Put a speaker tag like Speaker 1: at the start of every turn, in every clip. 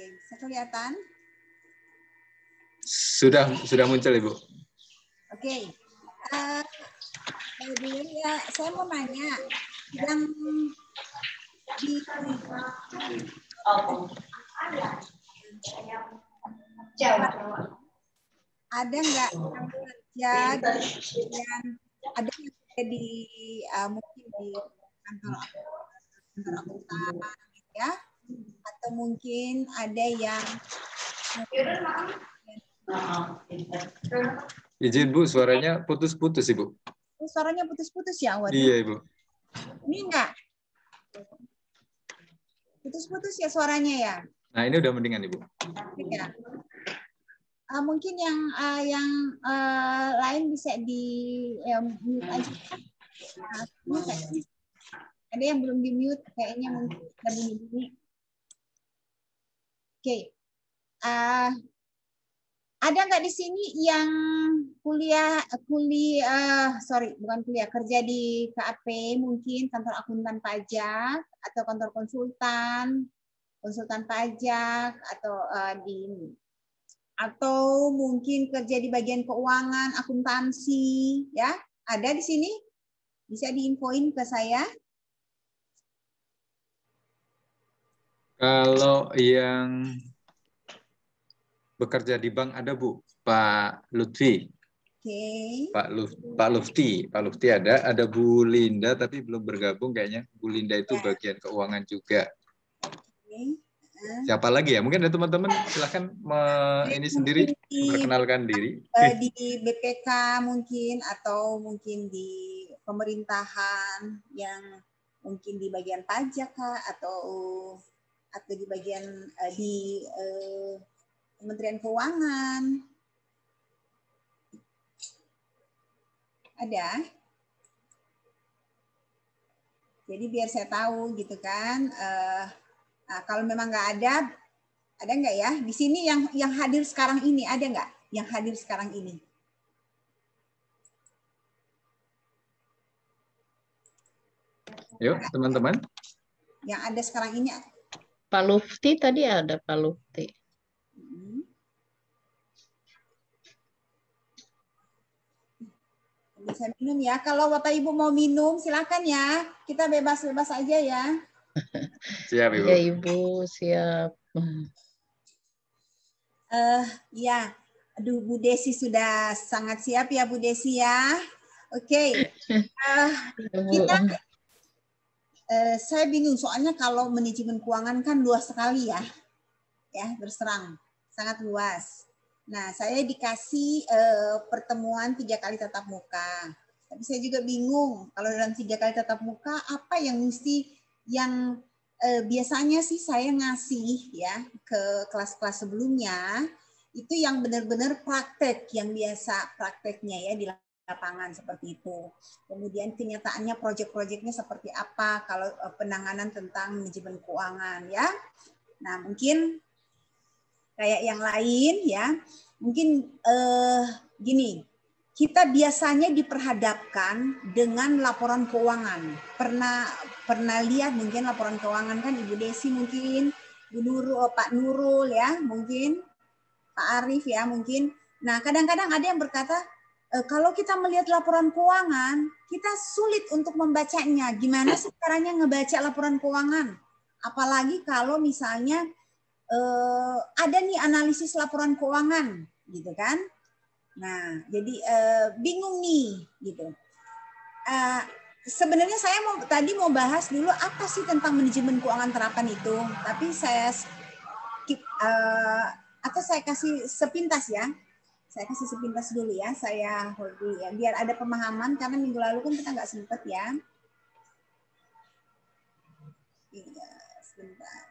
Speaker 1: bisa kelihatan?
Speaker 2: Sudah muncul, Ibu.
Speaker 1: Oke. Ya, saya mau nanya, yang di ada nggak yang kerja dan ada yang kerja di mungkin di kantor akuntan ya, atau mungkin ada yang
Speaker 2: Izin Bu, suaranya putus-putus Ibu.
Speaker 1: Suaranya putus-putus ya, Waduh.
Speaker 2: Iya Ibu.
Speaker 1: Ini enggak? Putus-putus ya suaranya ya?
Speaker 2: Nah ini udah mendingan Ibu.
Speaker 1: Ya. Mungkin yang lain bisa di mute aja. Ada yang belum di mute, kayaknya mungkin ada bunyi-bunyi. Oke. Ada nggak di sini yang kerja di KAP, mungkin kantor akuntan pajak atau kantor konsultan pajak, atau mungkin kerja di bagian keuangan, akuntansi, ya? Ada di sini? Bisa diinfoin ke saya?
Speaker 2: Kalau yang bekerja di bank ada Bu, Pak Lutfi.
Speaker 1: Oke.
Speaker 2: Pak Lufti ada Bu Linda tapi belum bergabung kayaknya. Bu Linda itu bagian keuangan juga.
Speaker 1: Oke.
Speaker 2: Siapa lagi ya? Mungkin ada teman-teman silahkan ini sendiri memperkenalkan diri.
Speaker 1: Di BPK mungkin, atau mungkin di pemerintahan yang mungkin di bagian pajak kah, atau di bagian di Kementerian Keuangan. Ada? Jadi biar saya tahu gitu kan. Nah, kalau memang nggak ada nggak ya di sini yang hadir sekarang ini, ada nggak yang hadir sekarang ini?
Speaker 2: Yuk teman-teman.
Speaker 1: Yang ada sekarang ini.
Speaker 3: Pak Lufti tadi ada Pak Lufti.
Speaker 1: Bisa minum ya. Kalau Bapak Ibu mau minum silakan ya. Kita bebas-bebas aja ya.
Speaker 2: Siap Ibu.
Speaker 3: Iya Ibu, siap.
Speaker 1: Ya. Aduh, Bu Desi sudah sangat siap ya Bu Desi ya. Oke. Saya bingung soalnya kalau manajemen keuangan kan luas sekali ya. Ya, berserang. Sangat luas. Nah, saya dikasih pertemuan 3 kali tatap muka. Tapi saya juga bingung kalau dalam 3 kali tatap muka apa yang biasanya sih saya ngasih ya ke kelas-kelas sebelumnya itu yang benar-benar praktek, yang biasa prakteknya ya di lapangan seperti itu. Kemudian kenyataannya proyek-proyeknya seperti apa kalau penanganan tentang manajemen keuangan ya. Nah, mungkin kayak yang lain ya, mungkin gini, kita biasanya diperhadapkan dengan laporan keuangan. Pernah lihat mungkin laporan keuangan kan Ibu Desi mungkin, Bu Nurul, Pak Nurul ya mungkin, Pak Arif ya mungkin. Nah kadang-kadang ada yang berkata, kalau kita melihat laporan keuangan, kita sulit untuk membacanya. Gimana sih caranya ngebaca laporan keuangan? Apalagi kalau misalnya ada nih analisis laporan keuangan gitu kan. Nah, jadi bingung nih gitu. Sebenarnya saya tadi mau bahas dulu apa sih tentang manajemen keuangan terapan itu, tapi saya skip atau saya kasih sepintas ya. Saya kasih sepintas dulu ya, saya hold dulu ya, biar ada pemahaman karena minggu lalu kan kita nggak sempet ya. Iya, sebentar.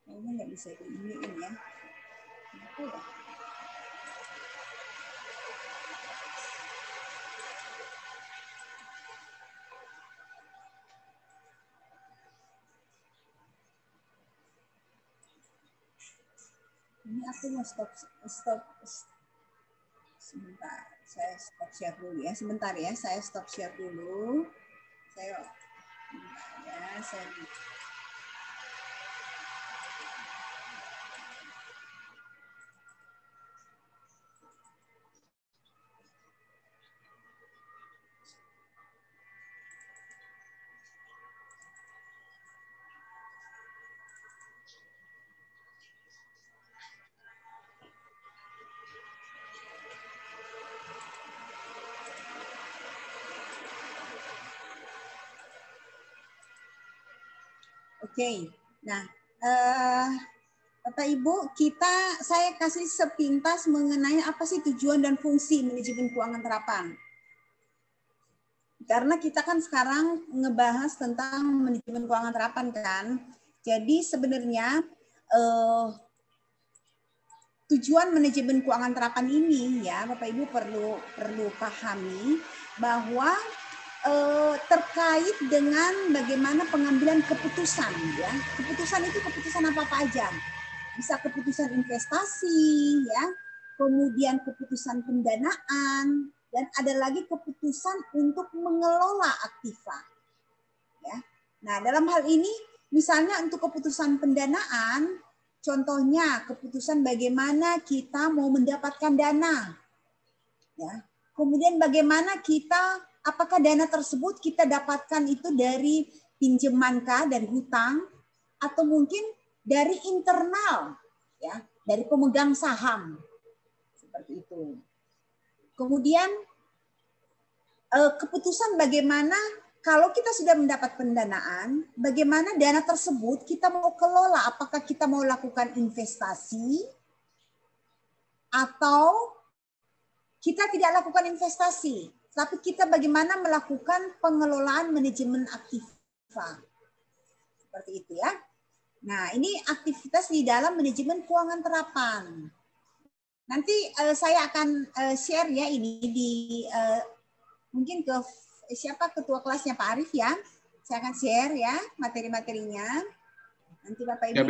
Speaker 1: Kayaknya nggak bisa diiniin ya. Kenapa ya? Ini aku mau stop sebentar. Saya stop share dulu ya. Sebentar ya, saya stop share dulu. Saya ya, saya Oke. Nah, Bapak Ibu, saya kasih sepintas mengenai apa sih tujuan dan fungsi manajemen keuangan terapan. Karena kita kan sekarang ngebahas tentang manajemen keuangan terapan kan. Jadi sebenarnya tujuan manajemen keuangan terapan ini ya Bapak Ibu perlu pahami bahwa terkait dengan bagaimana pengambilan keputusan ya. Keputusan itu keputusan apa aja. Bisa keputusan investasi ya, kemudian keputusan pendanaan, dan ada lagi keputusan untuk mengelola aktiva. Ya. Nah, dalam hal ini misalnya untuk keputusan pendanaan, contohnya keputusan bagaimana kita mau mendapatkan dana. Ya. Kemudian bagaimana apakah dana tersebut kita dapatkan itu dari pinjamankah, dari hutang, atau mungkin dari internal, ya, dari pemegang saham, seperti itu. Kemudian keputusan bagaimana kalau kita sudah mendapat pendanaan, bagaimana dana tersebut kita mau kelola, apakah kita mau lakukan investasi atau kita tidak lakukan investasi, tapi kita bagaimana melakukan pengelolaan manajemen aktiva. Seperti itu ya. Nah, ini aktivitas di dalam manajemen keuangan terapan. Nanti saya akan share ya ini mungkin ke siapa ketua kelasnya Pak Arif ya. Saya akan share ya materi-materinya. Nanti Bapak Ibu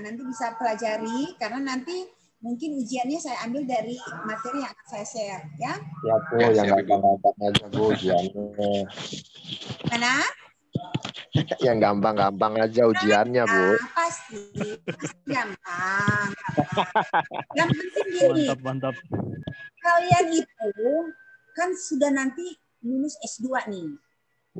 Speaker 1: nanti bisa pelajari karena nanti mungkin ujiannya saya ambil dari materi yang akan saya share ya.
Speaker 4: Ya Bu, yang gampang-gampang aja Bu ujiannya.
Speaker 1: Mana?
Speaker 4: Yang gampang-gampang aja ujiannya Bu.
Speaker 1: Pasti gampang. Yang penting gini.
Speaker 5: Mantap.
Speaker 1: Kalian itu kan sudah nanti lulus S2 nih.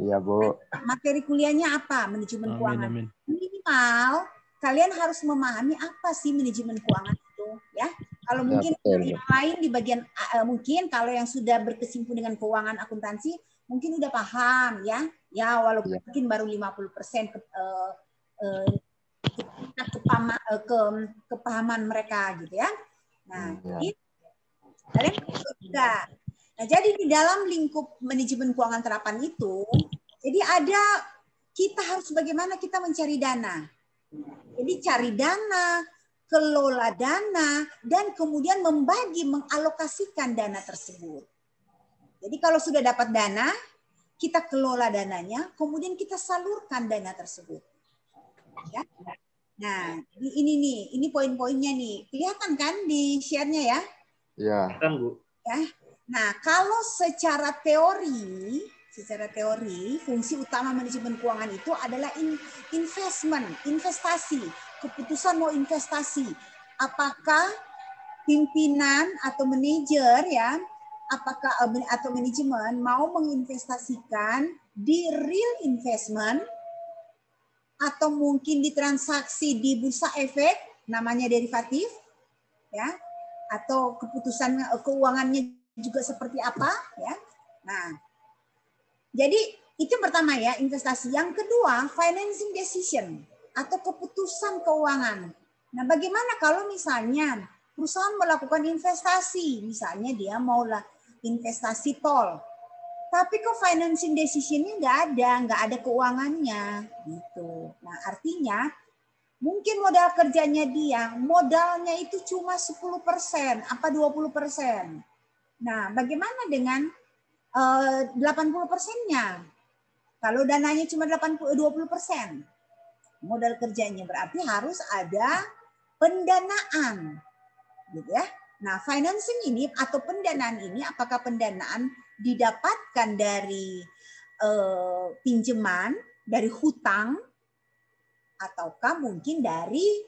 Speaker 4: Iya Bu.
Speaker 1: Materi kuliahnya apa? Manajemen keuangan.
Speaker 5: Amin.
Speaker 1: Minimal kalian harus memahami apa sih manajemen keuangan itu, ya. Kalau mungkin yang lain di bagian mungkin kalau yang sudah berkecimpung dengan keuangan akuntansi mungkin udah paham ya. Ya walaupun mungkin baru 50% kepahaman mereka gitu ya. Nah, jadi kalian juga. Nah, jadi di dalam lingkup manajemen keuangan terapan itu, jadi kita harus bagaimana kita mencari dana. Jadi cari dana, kelola dana, dan kemudian mengalokasikan dana tersebut. Jadi kalau sudah dapat dana, kita kelola dananya, kemudian kita salurkan dana tersebut. Ya. Nah, ini poin-poinnya nih. Kelihatan kan di share-nya ya? Iya.
Speaker 4: Bu.
Speaker 1: Ya. Nah, kalau secara teori, fungsi utama manajemen keuangan itu adalah investasi. Keputusan mau investasi. Apakah pimpinan atau manajer ya, atau manajemen mau menginvestasikan di real investment atau mungkin di transaksi di bursa efek namanya derivatif ya, atau keputusan keuangannya juga seperti apa ya. Nah, jadi itu pertama ya, investasi. Yang kedua, financing decision atau keputusan keuangan. Nah, bagaimana kalau misalnya perusahaan melakukan investasi, misalnya dia mau investasi tol, tapi kok financing decision-nya nggak ada keuangannya gitu. Nah, artinya mungkin modal kerjanya modalnya itu cuma 10%, apa 20%. Nah, bagaimana dengan 80%-nya? Kalau dananya cuma 20%, modal kerjanya berarti harus ada pendanaan, gitu ya. Nah, financing ini atau pendanaan ini, apakah pendanaan didapatkan dari pinjaman, dari hutang, ataukah mungkin dari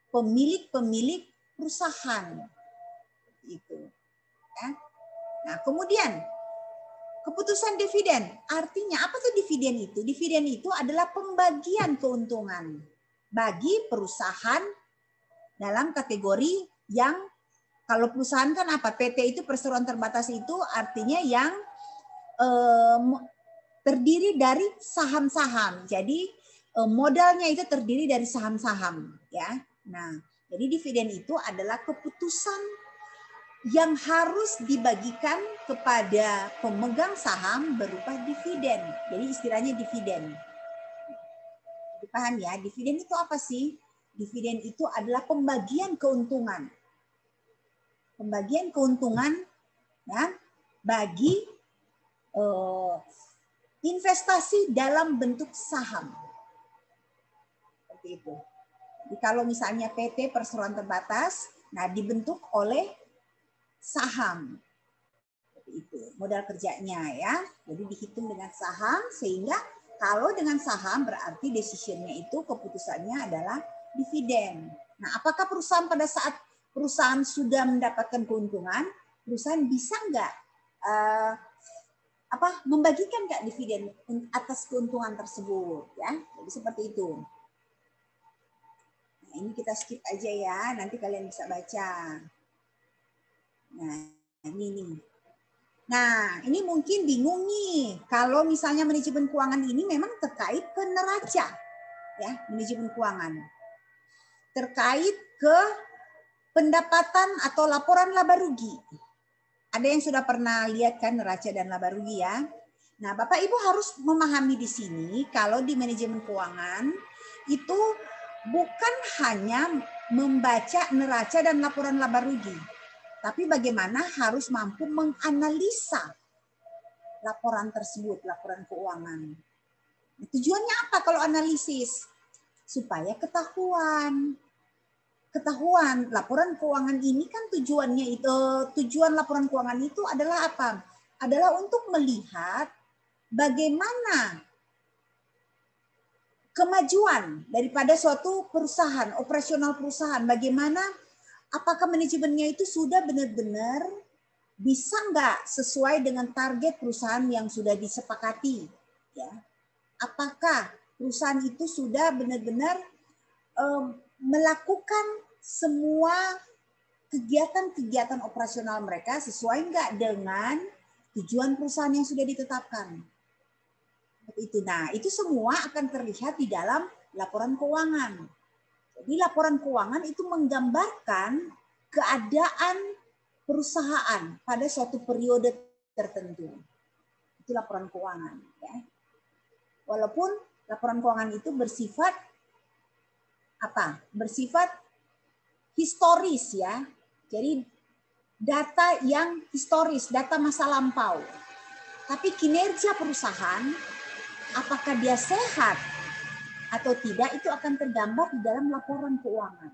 Speaker 1: pemilik-pemilik perusahaan, itu. Ya. Nah, kemudian keputusan dividen, artinya apa tuh dividen itu? Dividen itu adalah pembagian keuntungan bagi perusahaan dalam kategori yang, kalau perusahaan kan apa? PT itu perseroan terbatas, itu artinya yang terdiri dari saham-saham. Jadi modalnya itu terdiri dari saham-saham, ya. Nah, jadi dividen itu adalah keputusan yang harus dibagikan kepada pemegang saham berupa dividen. Jadi istilahnya dividen. Paham ya? Dividen itu apa sih? Dividen itu adalah pembagian keuntungan. Pembagian keuntungan ya, bagi investasi dalam bentuk saham. Seperti itu. Jadi kalau misalnya PT perseroan terbatas, nah dibentuk oleh saham. Seperti itu modal kerjanya ya. Jadi dihitung dengan saham, sehingga kalau dengan saham berarti decision-nya itu, keputusannya adalah dividen. Nah, apakah perusahaan pada saat perusahaan sudah mendapatkan keuntungan, perusahaan bisa nggak membagikan nggak dividen atas keuntungan tersebut, ya? Jadi seperti itu. Nah, ini kita skip aja ya, nanti kalian bisa baca. Nah, ini nih. Nah, ini mungkin bingung nih, kalau misalnya manajemen keuangan ini memang terkait ke neraca, ya, manajemen keuangan. Terkait ke pendapatan atau laporan laba rugi. Ada yang sudah pernah lihat kan neraca dan laba rugi ya? Nah, Bapak Ibu harus memahami di sini kalau di manajemen keuangan itu bukan hanya membaca neraca dan laporan laba rugi, tapi bagaimana harus mampu menganalisa laporan tersebut, laporan keuangan. Tujuannya apa kalau analisis? Supaya ketahuan laporan keuangan ini kan tujuannya itu, tujuan laporan keuangan itu adalah apa? Adalah untuk melihat bagaimana kemajuan daripada suatu perusahaan, operasional perusahaan, bagaimana apakah manajemennya itu sudah benar-benar bisa nggak sesuai dengan target perusahaan yang sudah disepakati, ya? Apakah perusahaan itu sudah benar-benar melakukan semua kegiatan-kegiatan operasional mereka sesuai nggak dengan tujuan perusahaan yang sudah ditetapkan. Itu. Nah, itu semua akan terlihat di dalam laporan keuangan. Jadi laporan keuangan itu menggambarkan keadaan perusahaan pada suatu periode tertentu. Itu laporan keuangan. Ya. Walaupun laporan keuangan itu bersifat bersifat historis ya. Jadi data yang historis, data masa lampau. Tapi kinerja perusahaan, apakah dia sehat atau tidak, itu akan tergambar di dalam laporan keuangan.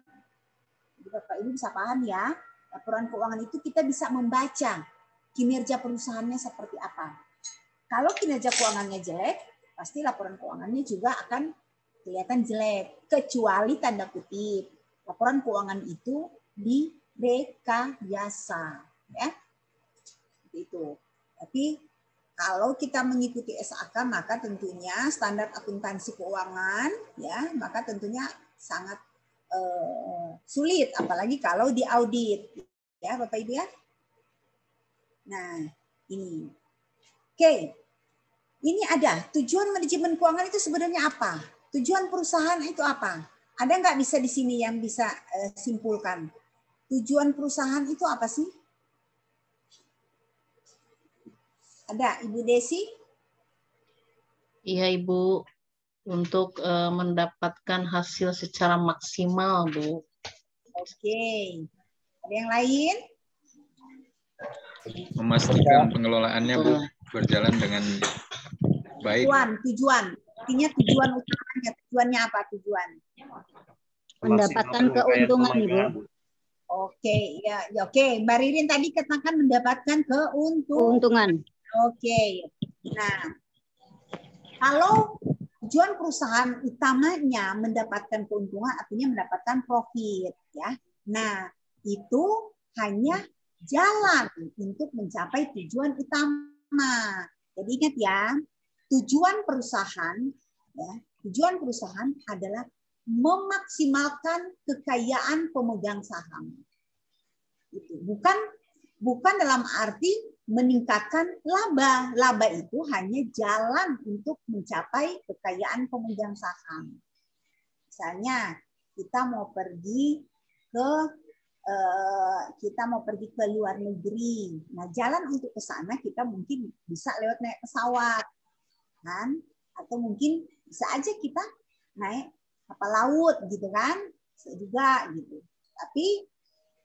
Speaker 1: Jadi Bapak Ibu bisa paham ya, laporan keuangan itu kita bisa membaca kinerja perusahaannya seperti apa. Kalau kinerja keuangannya jelek, pasti laporan keuangannya juga akan kelihatan jelek, kecuali tanda kutip laporan keuangan itu direkayasa, ya. Itu. Tapi kalau kita mengikuti SAK, maka tentunya standar akuntansi keuangan, ya, maka tentunya sangat sulit, apalagi kalau diaudit, ya, Bapak Ibu ya. Nah, ini, oke, ini ada tujuan manajemen keuangan itu sebenarnya apa? Tujuan perusahaan itu apa? Ada nggak bisa di sini yang bisa simpulkan? Tujuan perusahaan itu apa sih? Ada, Ibu Desi?
Speaker 3: Iya, Ibu. Untuk mendapatkan hasil secara maksimal, Bu.
Speaker 1: Oke. Ada yang lain?
Speaker 2: Memastikan pengelolaannya, Bu, berjalan dengan baik.
Speaker 1: Tujuan. Artinya tujuan utamanya. Tujuannya apa tujuan? Mendapatkan keuntungan, Ibu. Oke, ya, oke. Mbak Ririn tadi katakan mendapatkan keuntungan. Oke. Nah, kalau tujuan perusahaan utamanya mendapatkan keuntungan, artinya mendapatkan profit, ya. Nah, itu hanya jalan untuk mencapai tujuan utama. Jadi ingat ya, tujuan perusahaan, ya, tujuan perusahaan adalah memaksimalkan kekayaan pemegang saham. Itu bukan dalam arti meningkatkan laba. Laba itu hanya jalan untuk mencapai kekayaan pemegang saham. Misalnya kita mau pergi ke luar negeri. Nah, jalan untuk ke sana kita mungkin bisa lewat naik pesawat, kan? Atau mungkin bisa aja kita naik kapal laut, gitu kan? Bisa juga gitu. Tapi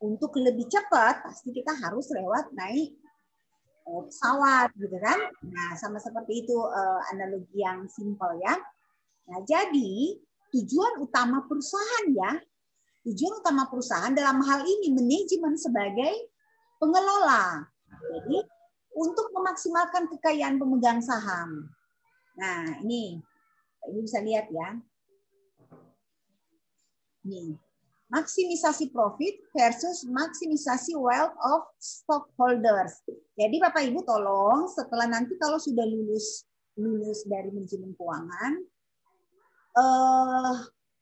Speaker 1: untuk lebih cepat pasti kita harus lewat naik pesawat, gitu kan? Nah, sama seperti itu analogi yang simpel ya. Nah, jadi tujuan utama perusahaan ya. Tujuan utama perusahaan dalam hal ini manajemen sebagai pengelola. Jadi untuk memaksimalkan kekayaan pemegang saham. Nah, ini bisa lihat ya. Nih, maksimisasi profit versus maksimisasi wealth of stockholders. Jadi Bapak Ibu tolong setelah nanti kalau sudah lulus dari manajemen keuangan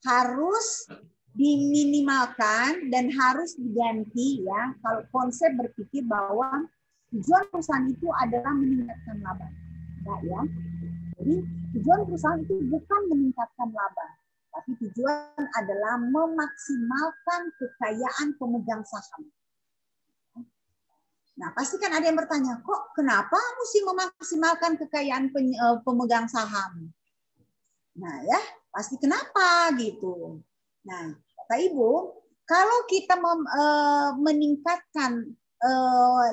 Speaker 1: harus diminimalkan dan harus diganti ya kalau konsep berpikir bahwa tujuan perusahaan itu adalah meningkatkan laba. Nah, ya. Jadi tujuan perusahaan itu bukan meningkatkan laba, tapi tujuan adalah memaksimalkan kekayaan pemegang saham. Nah, pasti kan ada yang bertanya, kok kenapa mesti memaksimalkan kekayaan pemegang saham? Nah, ya, pasti kenapa gitu. Nah, Bapak Ibu, kalau kita meningkatkan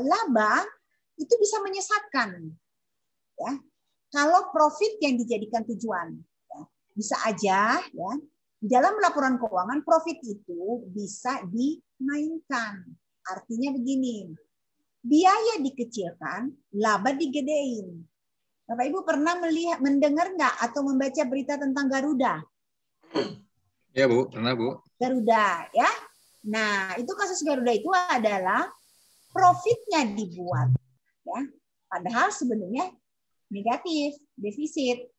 Speaker 1: laba, itu bisa menyesatkan. Ya. Kalau profit yang dijadikan tujuan. Ya. Bisa aja, ya, di dalam laporan keuangan, profit itu bisa dimainkan. Artinya begini, biaya dikecilkan, laba digedein. Bapak Ibu pernah mendengar nggak atau membaca berita tentang Garuda?
Speaker 2: Ya Bu, pernah Bu.
Speaker 1: Garuda ya. Nah, itu kasus Garuda itu adalah profitnya dibuat ya. Padahal sebenarnya negatif, defisit,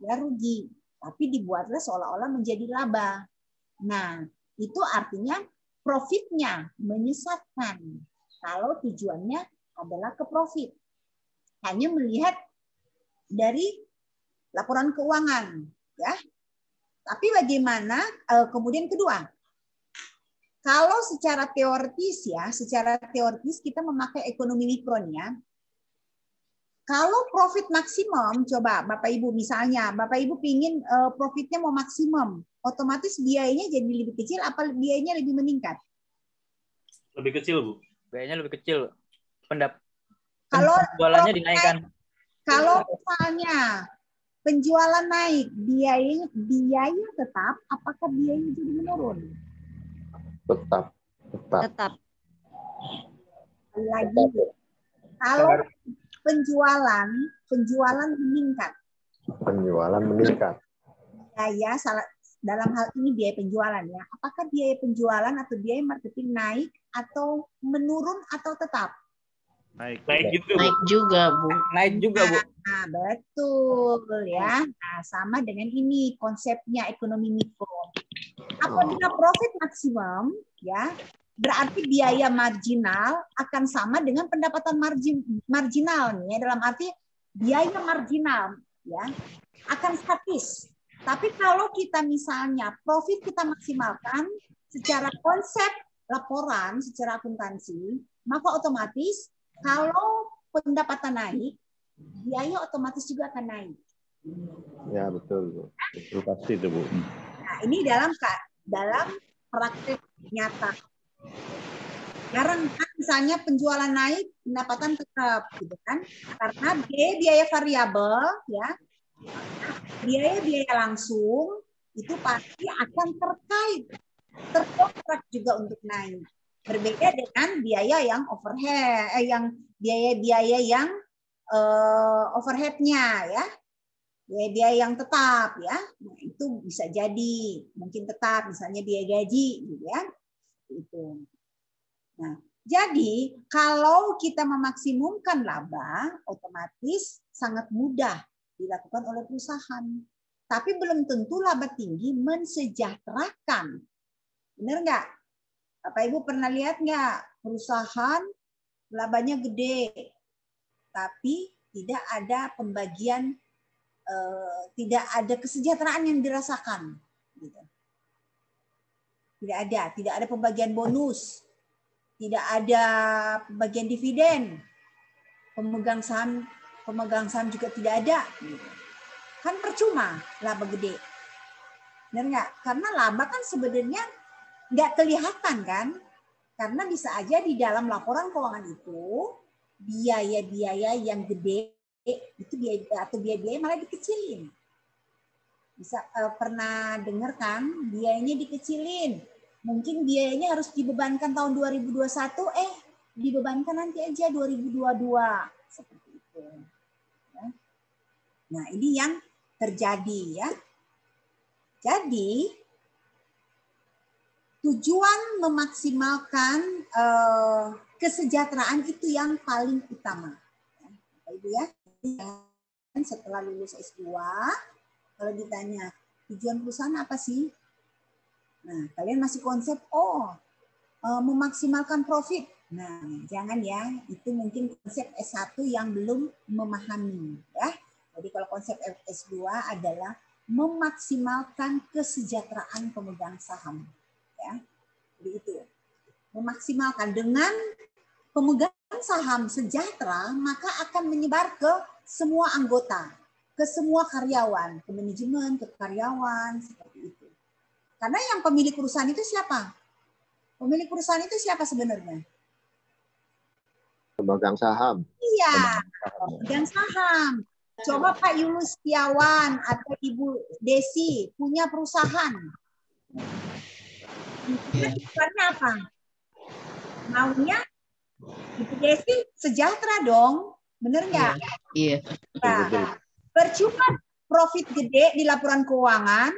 Speaker 1: ya rugi, tapi dibuatlah seolah-olah menjadi laba. Nah, itu artinya profitnya menyesatkan kalau tujuannya adalah ke profit. Hanya melihat dari laporan keuangan ya. Tapi bagaimana kemudian kedua? Kalau secara teoritis ya, secara teoritis kita memakai ekonomi mikron ya. Kalau profit maksimum, coba Bapak Ibu misalnya, Bapak Ibu pingin profitnya mau maksimum, otomatis biayanya jadi lebih kecil, apa biayanya lebih meningkat?
Speaker 5: Lebih kecil Bu.
Speaker 6: Biayanya lebih kecil.
Speaker 1: Kalau
Speaker 6: penjualannya dinaikkan.
Speaker 1: Kalau misalnya penjualan naik, biaya tetap, apakah biayanya jadi menurun?
Speaker 4: Tetap.
Speaker 1: Lagi, kalau penjualan meningkat.
Speaker 4: Penjualan meningkat.
Speaker 1: Biaya dalam hal ini biaya penjualan ya. Apakah biaya penjualan atau biaya marketing naik atau menurun atau tetap?
Speaker 5: Naik
Speaker 6: juga Bu. Naik juga Bu.
Speaker 1: Nah, betul ya. Nah, sama dengan ini konsepnya ekonomi mikro. Apabila profit maksimum ya, berarti biaya marginal akan sama dengan pendapatan marginal nih ya, dalam arti biaya marginal ya akan statis. Tapi kalau kita misalnya profit kita maksimalkan secara konsep laporan, secara akuntansi, maka otomatis kalau pendapatan naik, biaya otomatis juga akan naik.
Speaker 4: Ya betul Bu.
Speaker 5: Betul pasti itu Bu.
Speaker 1: Nah ini dalam praktek nyata. Jarang kan misalnya penjualan naik, pendapatan tetap, gitu kan? Karena biaya variabel, ya, biaya langsung itu pasti akan terkait terdongkrak juga untuk naik. Berbeda dengan biaya yang overhead, yang biaya-biaya yang overheadnya ya, biaya yang tetap ya. Nah, itu bisa jadi mungkin tetap, misalnya biaya gaji, gitu ya. Itu. Nah, jadi kalau kita memaksimumkan laba, otomatis sangat mudah dilakukan oleh perusahaan. Tapi belum tentu laba tinggi mensejahterakan. Benar nggak? Bapak Ibu pernah lihat nggak perusahaan labanya gede, tapi tidak ada pembagian, tidak ada kesejahteraan yang dirasakan. Gitu. Tidak ada pembagian bonus, tidak ada pembagian dividen, pemegang saham juga tidak ada. Gitu. Kan percuma laba gede. Benar nggak? Karena laba kan sebenarnya nggak kelihatan kan? Karena bisa aja di dalam laporan keuangan itu biaya-biaya yang gede itu biaya-biaya malah dikecilin. Bisa pernah dengar kan? Biayanya dikecilin. Mungkin biayanya harus dibebankan tahun 2021, dibebankan nanti aja 2022 seperti itu. Nah, ini yang terjadi ya. Jadi tujuan memaksimalkan kesejahteraan itu yang paling utama. Bapak Ibu ya, setelah lulus S2, kalau ditanya tujuan perusahaan apa sih? Nah, kalian masih konsep, memaksimalkan profit. Nah, jangan ya, itu mungkin konsep S1 yang belum memahami. Ya. Jadi kalau konsep S2 adalah memaksimalkan kesejahteraan pemegang saham. Ya, jadi itu memaksimalkan dengan pemegang saham sejahtera, maka akan menyebar ke semua anggota, ke semua karyawan, ke manajemen, ke karyawan, seperti itu. Karena yang pemilik perusahaan itu siapa? Pemilik perusahaan itu siapa sebenarnya?
Speaker 4: Pemegang saham.
Speaker 1: Iya, pemegang saham. Coba Pak Yunus Setiawan atau Ibu Desi punya perusahaan. Tujuannya apa? Maunya Ibu Desi sejahtera dong, bener nggak?
Speaker 3: Iya.
Speaker 1: Nah, percuma profit gede di laporan keuangan,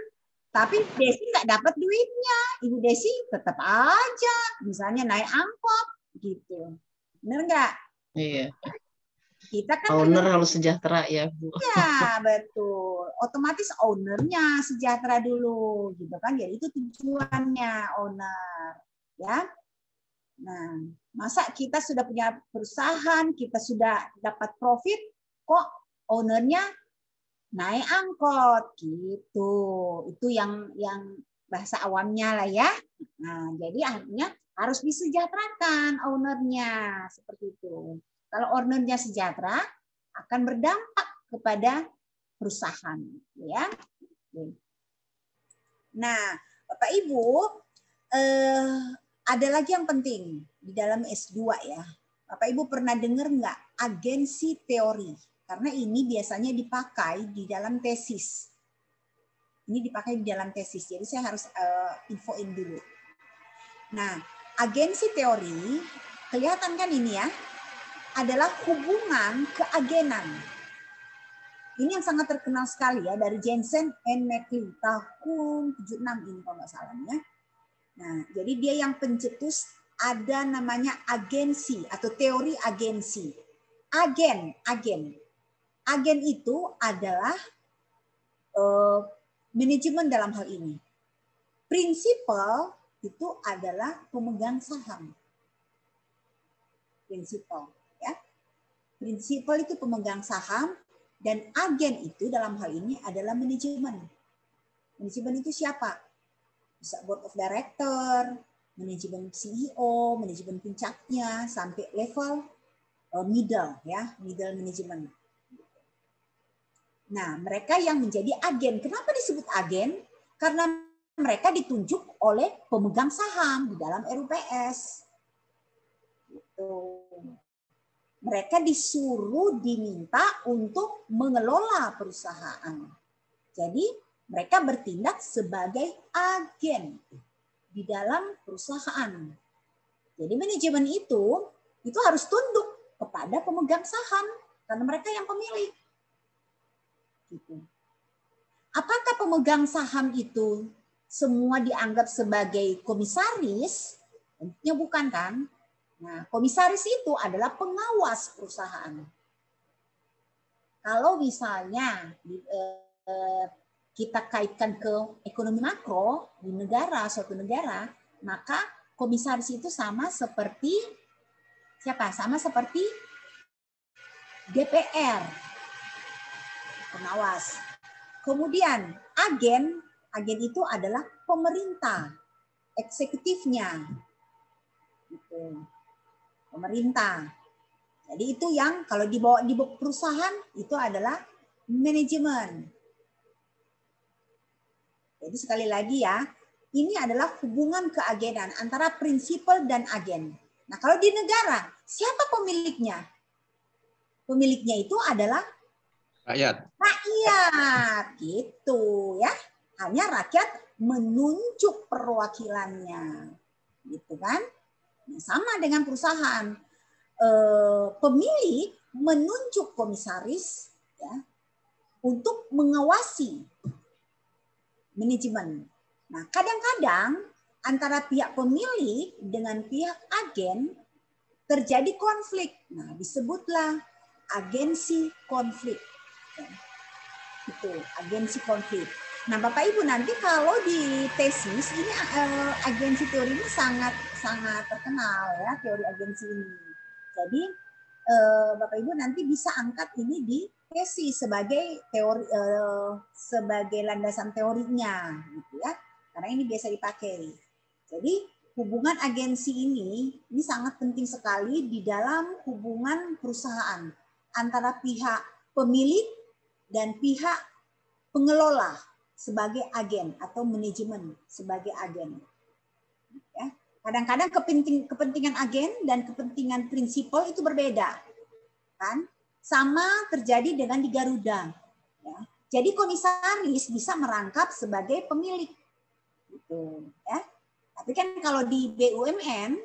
Speaker 1: tapi Ibu Desi nggak dapat duitnya. Ibu Desi tetap aja, misalnya naik angkot gitu, bener nggak?
Speaker 3: Iya.
Speaker 1: Kita kan
Speaker 3: Owner harus sejahtera ya, Bu.
Speaker 1: ya, betul. Otomatis ownernya sejahtera dulu, gitu kan? Jadi itu tujuannya owner, ya. Nah, masa kita sudah punya perusahaan, kita sudah dapat profit, kok ownernya naik angkot, gitu. Itu yang bahasa awamnya lah ya. Nah, jadi artinya harus disejahterakan ownernya, seperti itu. Kalau ownernya sejahtera, akan berdampak kepada perusahaan, ya. Nah, Bapak Ibu, ada lagi yang penting di dalam S2 ya. Bapak Ibu pernah dengar nggak agensi teori? Karena ini biasanya dipakai di dalam tesis. Ini dipakai di dalam tesis, jadi saya harus infoin dulu. Nah, agensi teori, kelihatan kan ini ya, adalah hubungan keagenan. Ini yang sangat terkenal sekali ya, dari Jensen and McLeod tahun 76 ini kalau nggak salah ya. Nah, jadi dia yang pencetus ada namanya agensi atau teori agensi. Agen itu adalah manajemen dalam hal ini. Prinsipal itu adalah pemegang saham. Prinsipal. Prinsipal itu pemegang saham dan agen itu dalam hal ini adalah manajemen. Manajemen itu siapa? Bisa board of director, manajemen CEO, manajemen puncaknya sampai level middle ya, middle management. Nah, mereka yang menjadi agen. Kenapa disebut agen? Karena mereka ditunjuk oleh pemegang saham di dalam RUPS. Gitu. Mereka disuruh diminta untuk mengelola perusahaan. Jadi mereka bertindak sebagai agen. di dalam perusahaan. Jadi manajemen itu harus tunduk kepada pemegang saham karena mereka yang pemilik. Gitu. Apakah pemegang saham itu semua dianggap sebagai komisaris? Tentunya bukan kan? Nah, komisaris itu adalah pengawas perusahaan. Kalau misalnya kita kaitkan ke ekonomi makro di negara, suatu negara, maka komisaris itu sama seperti siapa? Sama seperti DPR, pengawas. Kemudian agen itu adalah pemerintah, eksekutifnya, gitu. Pemerintah. Jadi itu yang kalau dibawa di perusahaan itu adalah manajemen. Jadi sekali lagi ya, ini adalah hubungan keagenan antara prinsipal dan agen. Nah kalau di negara, siapa pemiliknya? Pemiliknya itu adalah
Speaker 2: Rakyat.
Speaker 1: Rakyat, gitu ya. Hanya rakyat menunjuk perwakilannya, gitu kan? Nah, sama dengan perusahaan, pemilik menunjuk komisaris ya untuk mengawasi manajemen. Nah, kadang-kadang antara pihak pemilik dengan pihak agen terjadi konflik. Nah, disebutlah agensi konflik. Itu agensi konflik. Nah, Bapak Ibu nanti kalau di tesis ini agensi teori ini sangat terkenal ya, teori agensi ini. Jadi Bapak Ibu nanti bisa angkat ini di tesis sebagai teori sebagai landasan teorinya gitu ya. Karena ini biasa dipakai. Jadi hubungan agensi ini sangat penting sekali di dalam hubungan perusahaan antara pihak pemilik dan pihak pengelola sebagai agen atau manajemen sebagai agen. Ya. Kadang-kadang kepentingan agen dan kepentingan prinsipal itu berbeda, kan? Sama terjadi dengan di Garuda. Ya. Jadi komisaris bisa merangkap sebagai pemilik, gitu. Ya. Tapi kan kalau di BUMN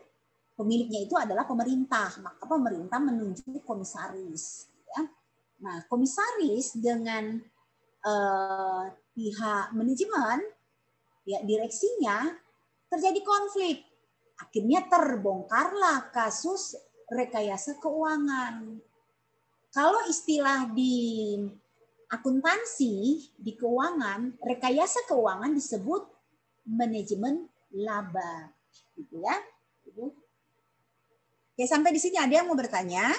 Speaker 1: pemiliknya itu adalah pemerintah, maka pemerintah menunjuk komisaris. Ya. Nah, komisaris dengan pihak manajemen, ya direksinya terjadi konflik. Akhirnya terbongkarlah kasus rekayasa keuangan. Kalau istilah di akuntansi, di keuangan, rekayasa keuangan disebut manajemen laba. Gitu ya. Oke, sampai di sini ada yang mau bertanya?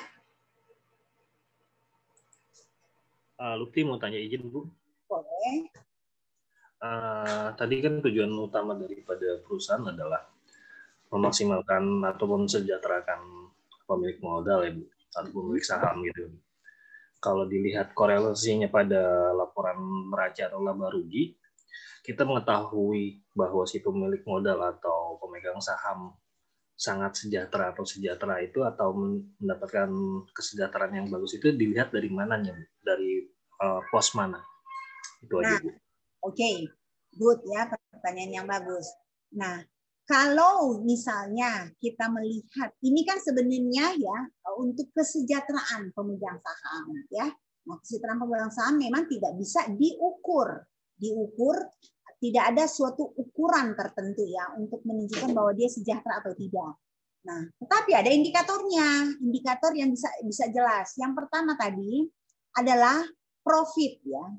Speaker 5: Lutfi mau tanya izin, Bu.
Speaker 1: Boleh.
Speaker 5: Tadi kan tujuan utama daripada perusahaan adalah memaksimalkan ataupun mensejahterakan pemilik modal ya, Bu, atau pemilik saham gitu. Kalau dilihat korelasinya pada laporan neraca atau laba rugi, kita mengetahui bahwa si pemilik modal atau pemegang saham sangat sejahtera atau sejahtera itu atau mendapatkan kesejahteraan yang bagus itu dilihat dari mananya, Bu? Dari pos mana? Itu aja, Bu.
Speaker 1: Oke, good ya, pertanyaan yang bagus. Nah, kalau misalnya kita melihat, ini kan sebenarnya ya untuk kesejahteraan pemegang saham ya. Nah, kesejahteraan pemegang saham memang tidak bisa diukur. Tidak ada suatu ukuran tertentu ya untuk menunjukkan bahwa dia sejahtera atau tidak. Nah, tetapi ada indikatornya, indikator yang bisa jelas. Yang pertama tadi adalah profit ya,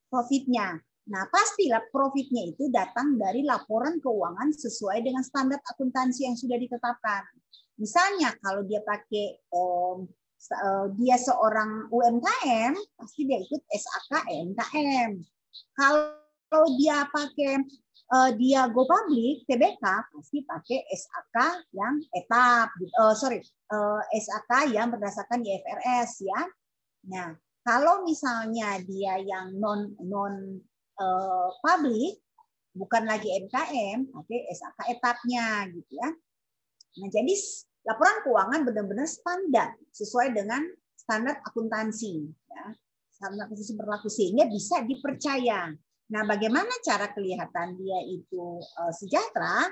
Speaker 1: profitnya. Nah, pastilah profitnya itu datang dari laporan keuangan sesuai dengan standar akuntansi yang sudah ditetapkan. Misalnya kalau dia pakai dia seorang UMKM, pasti dia ikut SAK EMKM. Kalau dia pakai dia go public TBK, pasti pakai SAK yang SAK yang berdasarkan IFRS ya. Nah, kalau misalnya dia yang non public, bukan lagi MKM, pakai SAK etapnya gitu ya. Nah, jadi laporan keuangan benar-benar standar sesuai dengan standar akuntansi ya. Standar akuntansi berlaku sehingga bisa dipercaya. Nah, bagaimana cara kelihatan dia itu sejahtera?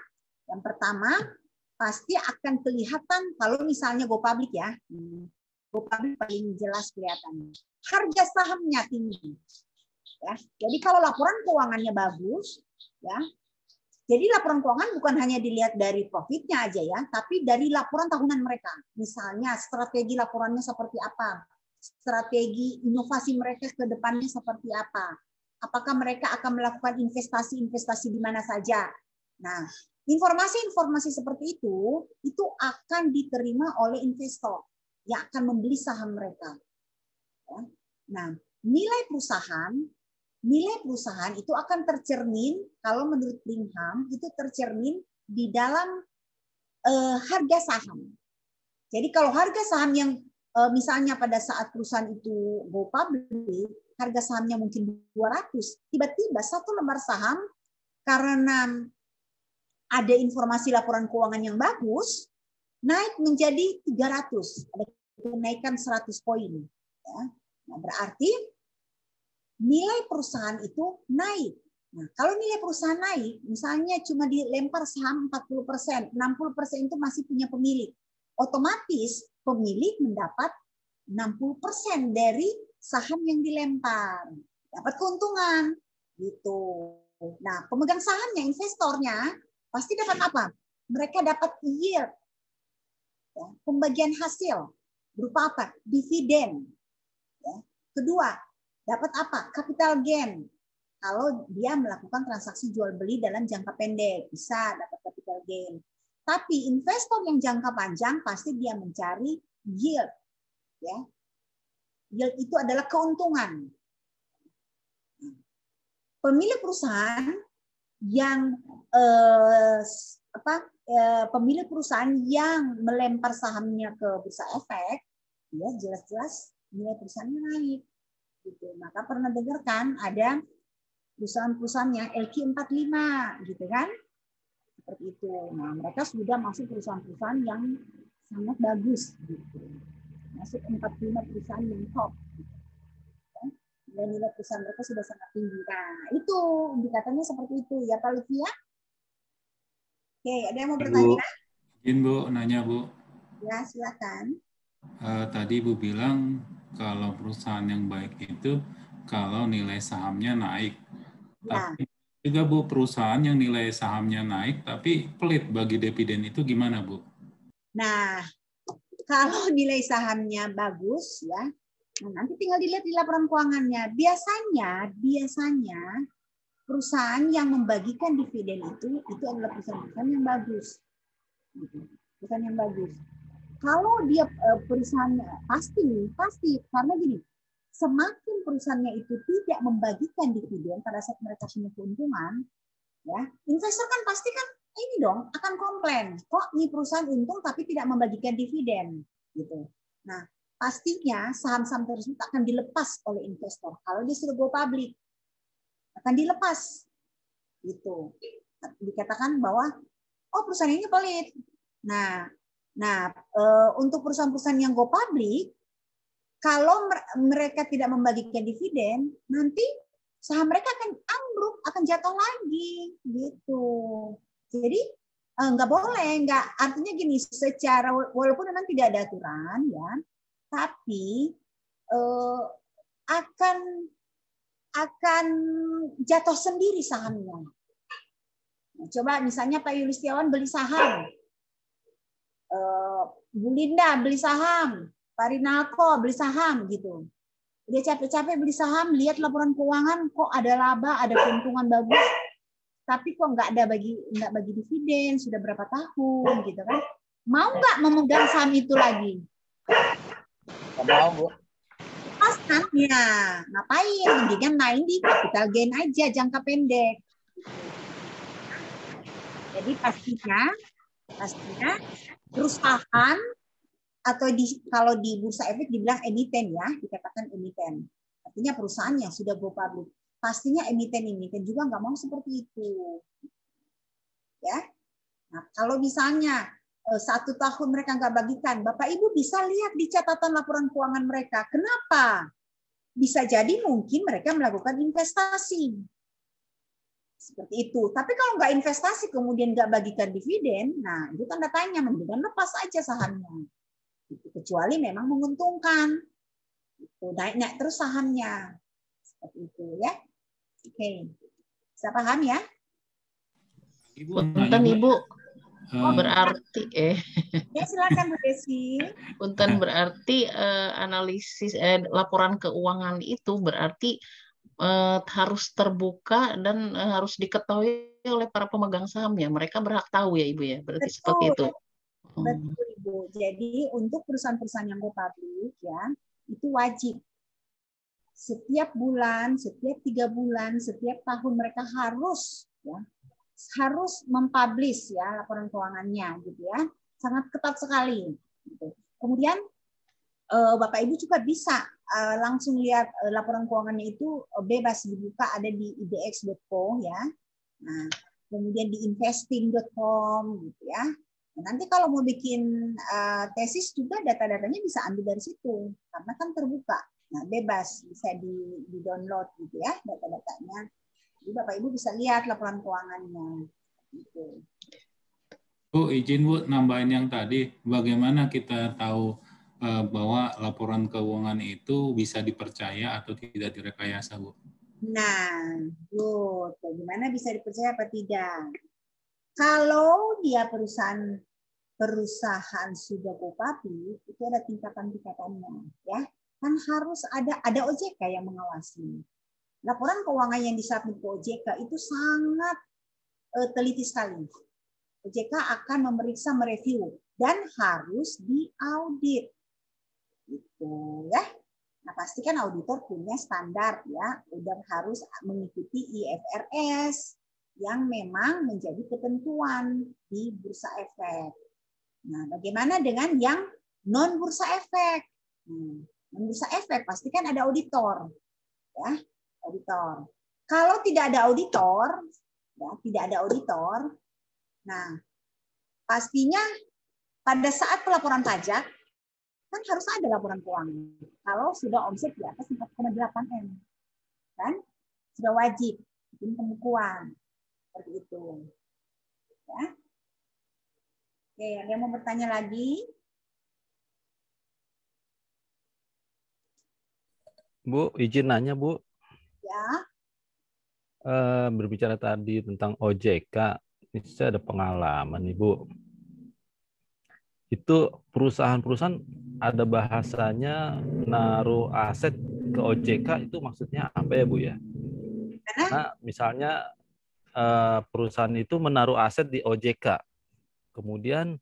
Speaker 1: Yang pertama, pasti akan kelihatan kalau misalnya go public ya. Go public paling jelas kelihatan. Harga sahamnya tinggi. Ya. Jadi kalau laporan keuangannya bagus, ya. Jadi laporan keuangan bukan hanya dilihat dari profitnya aja ya, tapi dari laporan tahunan mereka. Misalnya strategi laporannya seperti apa, strategi inovasi mereka ke depannya seperti apa, apakah mereka akan melakukan investasi-investasi di mana saja. Nah, informasi-informasi seperti itu akan diterima oleh investor yang akan membeli saham mereka. Nah, nilai perusahaan itu akan tercermin, kalau menurut Brigham itu tercermin di dalam harga saham. Jadi kalau harga saham yang misalnya pada saat perusahaan itu go public, harga sahamnya mungkin 200, tiba-tiba satu lembar saham karena ada informasi laporan keuangan yang bagus, naik menjadi 300, ada kenaikan 100 poin. Ya. Nah, berarti nilai perusahaan itu naik. Nah, kalau nilai perusahaan naik, misalnya cuma dilempar saham 40%, 60% itu masih punya pemilik. Otomatis pemilik mendapat 60% dari saham yang dilempar. Dapat keuntungan. Gitu. Nah, pemegang sahamnya, investornya, pasti dapat apa? Mereka dapat yield. Ya, pembagian hasil. Berupa apa? Dividen. Ya. Kedua, dapat apa? Capital gain. Kalau dia melakukan transaksi jual beli dalam jangka pendek, bisa dapat capital gain. Tapi investor yang jangka panjang pasti dia mencari yield. Ya. Yield itu adalah keuntungan. Pemilik perusahaan yang pemilik perusahaan yang melempar sahamnya ke bursa efek, ya jelas-jelas nilai perusahaannya naik. Gitu. Maka pernah dengar kan ada perusahaan-perusahaan yang LQ45 gitu kan? Seperti itu. Nah, mereka sudah masuk perusahaan-perusahaan yang sangat bagus gitu. Masuk 45 perusahaan yang top. Gitu. Nilai perusahaan mereka sudah sangat tinggi. Nah, itu indikatornya seperti itu ya Pak Lutfi ya. Oke, ada yang mau bertanya?
Speaker 7: Izin Bu, nanya Bu.
Speaker 1: Ya, silakan.
Speaker 7: Tadi Bu bilang kalau perusahaan yang baik itu kalau nilai sahamnya naik.
Speaker 1: Ya.
Speaker 7: Tapi juga Bu, perusahaan yang nilai sahamnya naik tapi pelit bagi dividen itu gimana Bu?
Speaker 1: Nah, kalau nilai sahamnya bagus ya, nah nanti tinggal dilihat di laporan keuangannya. Biasanya perusahaan yang membagikan dividen itu adalah perusahaan-perusahaan yang bagus. Perusahaan yang bagus. Kalau dia perusahaannya pasti karena gini, semakin perusahaannya itu tidak membagikan dividen pada saat mereka punya keuntungan, ya investor kan pasti kan ini dong akan komplain, kok ini perusahaan untung tapi tidak membagikan dividen, gitu. Nah pastinya saham-saham tersebut akan dilepas oleh investor kalau dia sudah go public, akan dilepas, gitu. Dikatakan bahwa oh perusahaan ini pelit. Nah, untuk perusahaan-perusahaan yang go public, kalau mereka tidak membagikan dividen, nanti saham mereka akan ambruk, akan jatuh lagi, gitu. Jadi nggak boleh, artinya gini, secara walaupun memang tidak ada aturan, ya, tapi akan jatuh sendiri sahamnya. Nah, coba misalnya Pak Yulistiawan beli saham. Bu Linda beli saham, Pak Rinalko beli saham gitu. Dia capek-capek beli saham, lihat laporan keuangan kok ada laba, ada keuntungan bagus, tapi kok nggak bagi dividen sudah berapa tahun gitu kan? Mau nggak memegang saham itu lagi?
Speaker 6: Mau Bu.
Speaker 1: Pas kan ya, ngapain? Mendingan main di capital gain aja jangka pendek. Jadi pastinya perusahaan atau kalau di bursa efek dibilang emiten ya, dikatakan emiten. Artinya perusahaan yang sudah go public. Pastinya emiten juga nggak mau seperti itu. Ya. Nah, kalau misalnya 1 tahun mereka nggak bagikan, Bapak Ibu bisa lihat di catatan laporan keuangan mereka. Kenapa? Bisa jadi mungkin mereka melakukan investasi. Seperti itu. Tapi kalau nggak investasi kemudian nggak bagikan dividen, nah itu tanda tanya, mendingan lepas aja sahamnya. Kecuali memang menguntungkan. Itu naik-naik terus sahamnya. Seperti itu ya. Oke. Bisa paham ya?
Speaker 3: Punten Ibu, berarti
Speaker 1: Ya silakan Bu Desi.
Speaker 3: punten berarti analisis laporan keuangan itu berarti harus terbuka dan harus diketahui oleh para pemegang saham ya. Mereka berhak tahu ya Ibu ya. Berarti seperti itu.
Speaker 1: Betul Ibu. Jadi untuk perusahaan-perusahaan yang go public ya, itu wajib setiap bulan, setiap 3 bulan, setiap tahun mereka harus mempublish ya laporan keuangannya gitu ya. Sangat ketat sekali gitu. Kemudian Bapak Ibu juga bisa langsung lihat laporan keuangannya itu bebas dibuka, ada di idx.co ya. Nah, kemudian di investing.com gitu ya. Nah, nanti kalau mau bikin tesis juga data-datanya bisa ambil dari situ karena kan terbuka. Nah, bebas bisa di-download gitu ya data-datanya. Jadi Bapak Ibu bisa lihat laporan keuangannya gitu.
Speaker 7: Bu, izin Bu nambahin yang tadi, bagaimana kita tahu bahwa laporan keuangan itu bisa dipercaya atau tidak direkayasa, Bu?
Speaker 1: Nah, good. Bagaimana bisa dipercaya apa tidak? Kalau dia perusahaan sudah go public, itu ada tingkatan-tingkatannya, ya. Kan harus ada OJK yang mengawasi. Laporan keuangan yang disubmit ke OJK itu sangat teliti sekali. OJK akan memeriksa, mereview, dan harus diaudit. Gitu ya. Nah, pasti kan auditor punya standar ya, udah harus mengikuti IFRS yang memang menjadi ketentuan di bursa efek. Nah, bagaimana dengan yang non bursa efek? Non bursa efek pasti kan ada auditor, ya, auditor. Kalau tidak ada auditor, ya, tidak ada auditor. Nah, pastinya pada saat pelaporan pajak kan harus ada laporan keuangan. Kalau sudah omset di atas 4,8 M, kan sudah wajib bikin pembukuan seperti itu. Ya. Oke, ada yang mau bertanya lagi?
Speaker 4: Bu, izin nanya Bu.
Speaker 1: Ya.
Speaker 4: Berbicara tadi tentang OJK, ini saya ada pengalaman nih Bu. Itu perusahaan-perusahaan ada bahasanya naruh aset ke OJK, itu maksudnya apa ya Bu ya? Karena misalnya perusahaan itu menaruh aset di OJK, kemudian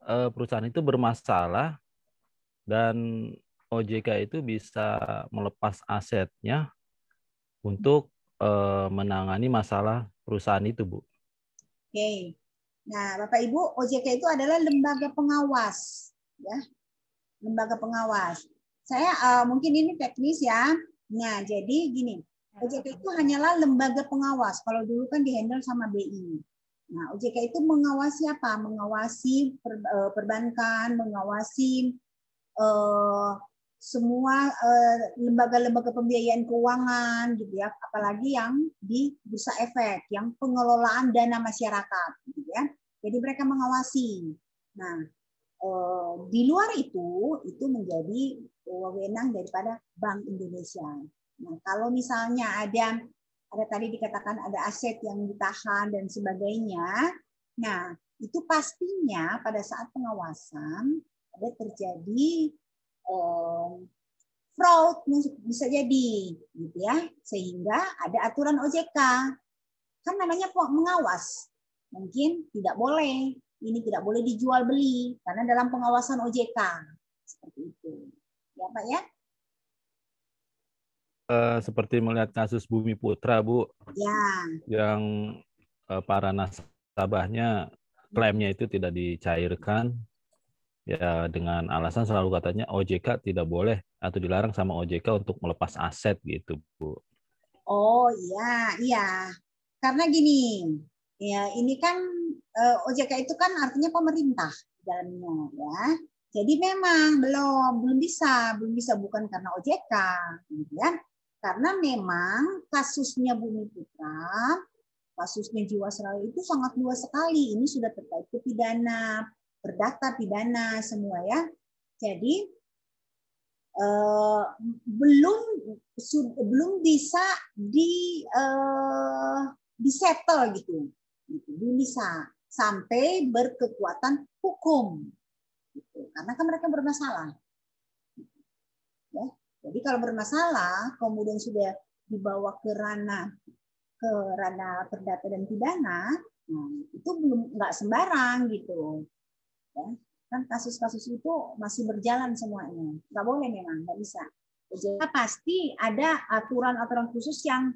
Speaker 4: perusahaan itu bermasalah dan OJK itu bisa melepas asetnya untuk menangani masalah perusahaan itu Bu.
Speaker 1: Oke. Nah, Bapak Ibu, OJK itu adalah lembaga pengawas, ya, lembaga pengawas. Saya mungkin ini teknis ya. Nah, jadi gini, OJK itu hanyalah lembaga pengawas. Kalau dulu kan dihandle sama BI. Nah, OJK itu mengawasi apa? Mengawasi perbankan, mengawasi semua lembaga-lembaga pembiayaan keuangan gitu ya, apalagi yang di bursa efek, yang pengelolaan dana masyarakat gitu ya. Jadi mereka mengawasi. Nah, di luar itu menjadi wewenang daripada Bank Indonesia. Nah, kalau misalnya ada tadi dikatakan ada aset yang ditahan dan sebagainya, nah itu pastinya pada saat pengawasan ada terjadi fraud, bisa jadi gitu ya, sehingga ada aturan OJK kan namanya mengawas, mungkin tidak boleh, ini tidak boleh dijual beli karena dalam pengawasan OJK seperti itu ya Pak ya.
Speaker 4: Seperti melihat kasus Bumi Putra Bu
Speaker 1: ya,
Speaker 4: yang para nasabahnya klaimnya itu tidak dicairkan ya, dengan alasan selalu katanya OJK tidak boleh atau dilarang sama OJK untuk melepas aset gitu Bu.
Speaker 1: Oh iya. Karena gini, ya ini kan OJK itu kan artinya pemerintah dalamnya ya. Jadi memang belum bisa bukan karena OJK gitu ya. Karena memang kasusnya Bumi Putra kasusnya Jiwasraya itu sangat luas sekali. Ini sudah terkait ke pidana, perdata pidana semua ya. Jadi belum bisa disettle gitu. Belum bisa sampai berkekuatan hukum. Gitu. Karena kan mereka bermasalah. Ya. Jadi kalau bermasalah, kemudian sudah dibawa ke ranah perdata dan pidana, nah, itu belum nggak sembarang gitu. Ya. Kan kasus-kasus itu masih berjalan semuanya. Nggak boleh memang, nggak bisa. Jadi pasti ada aturan-aturan khusus yang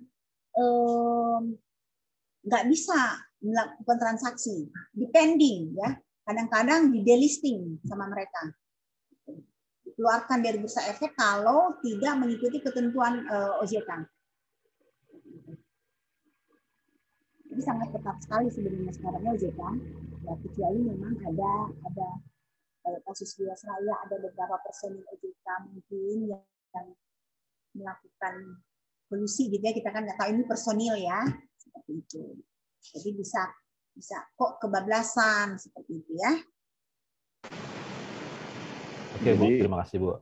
Speaker 1: nggak bisa melakukan transaksi, depending ya. Kadang-kadang di delisting sama mereka. Dikeluarkan dari bursa efek kalau tidak mengikuti ketentuan OJK. Jadi sangat ketat sekali sebenarnya sekarang OJK. Ya, kecuali memang ada kasus Jiwasraya, ada beberapa personil OJK mungkin yang melakukan kolusi gitu ya. Kita kan nggak tahu ini personil ya, seperti itu. Jadi bisa kok kebablasan seperti itu ya.
Speaker 4: Oke Bu, terima kasih Bu.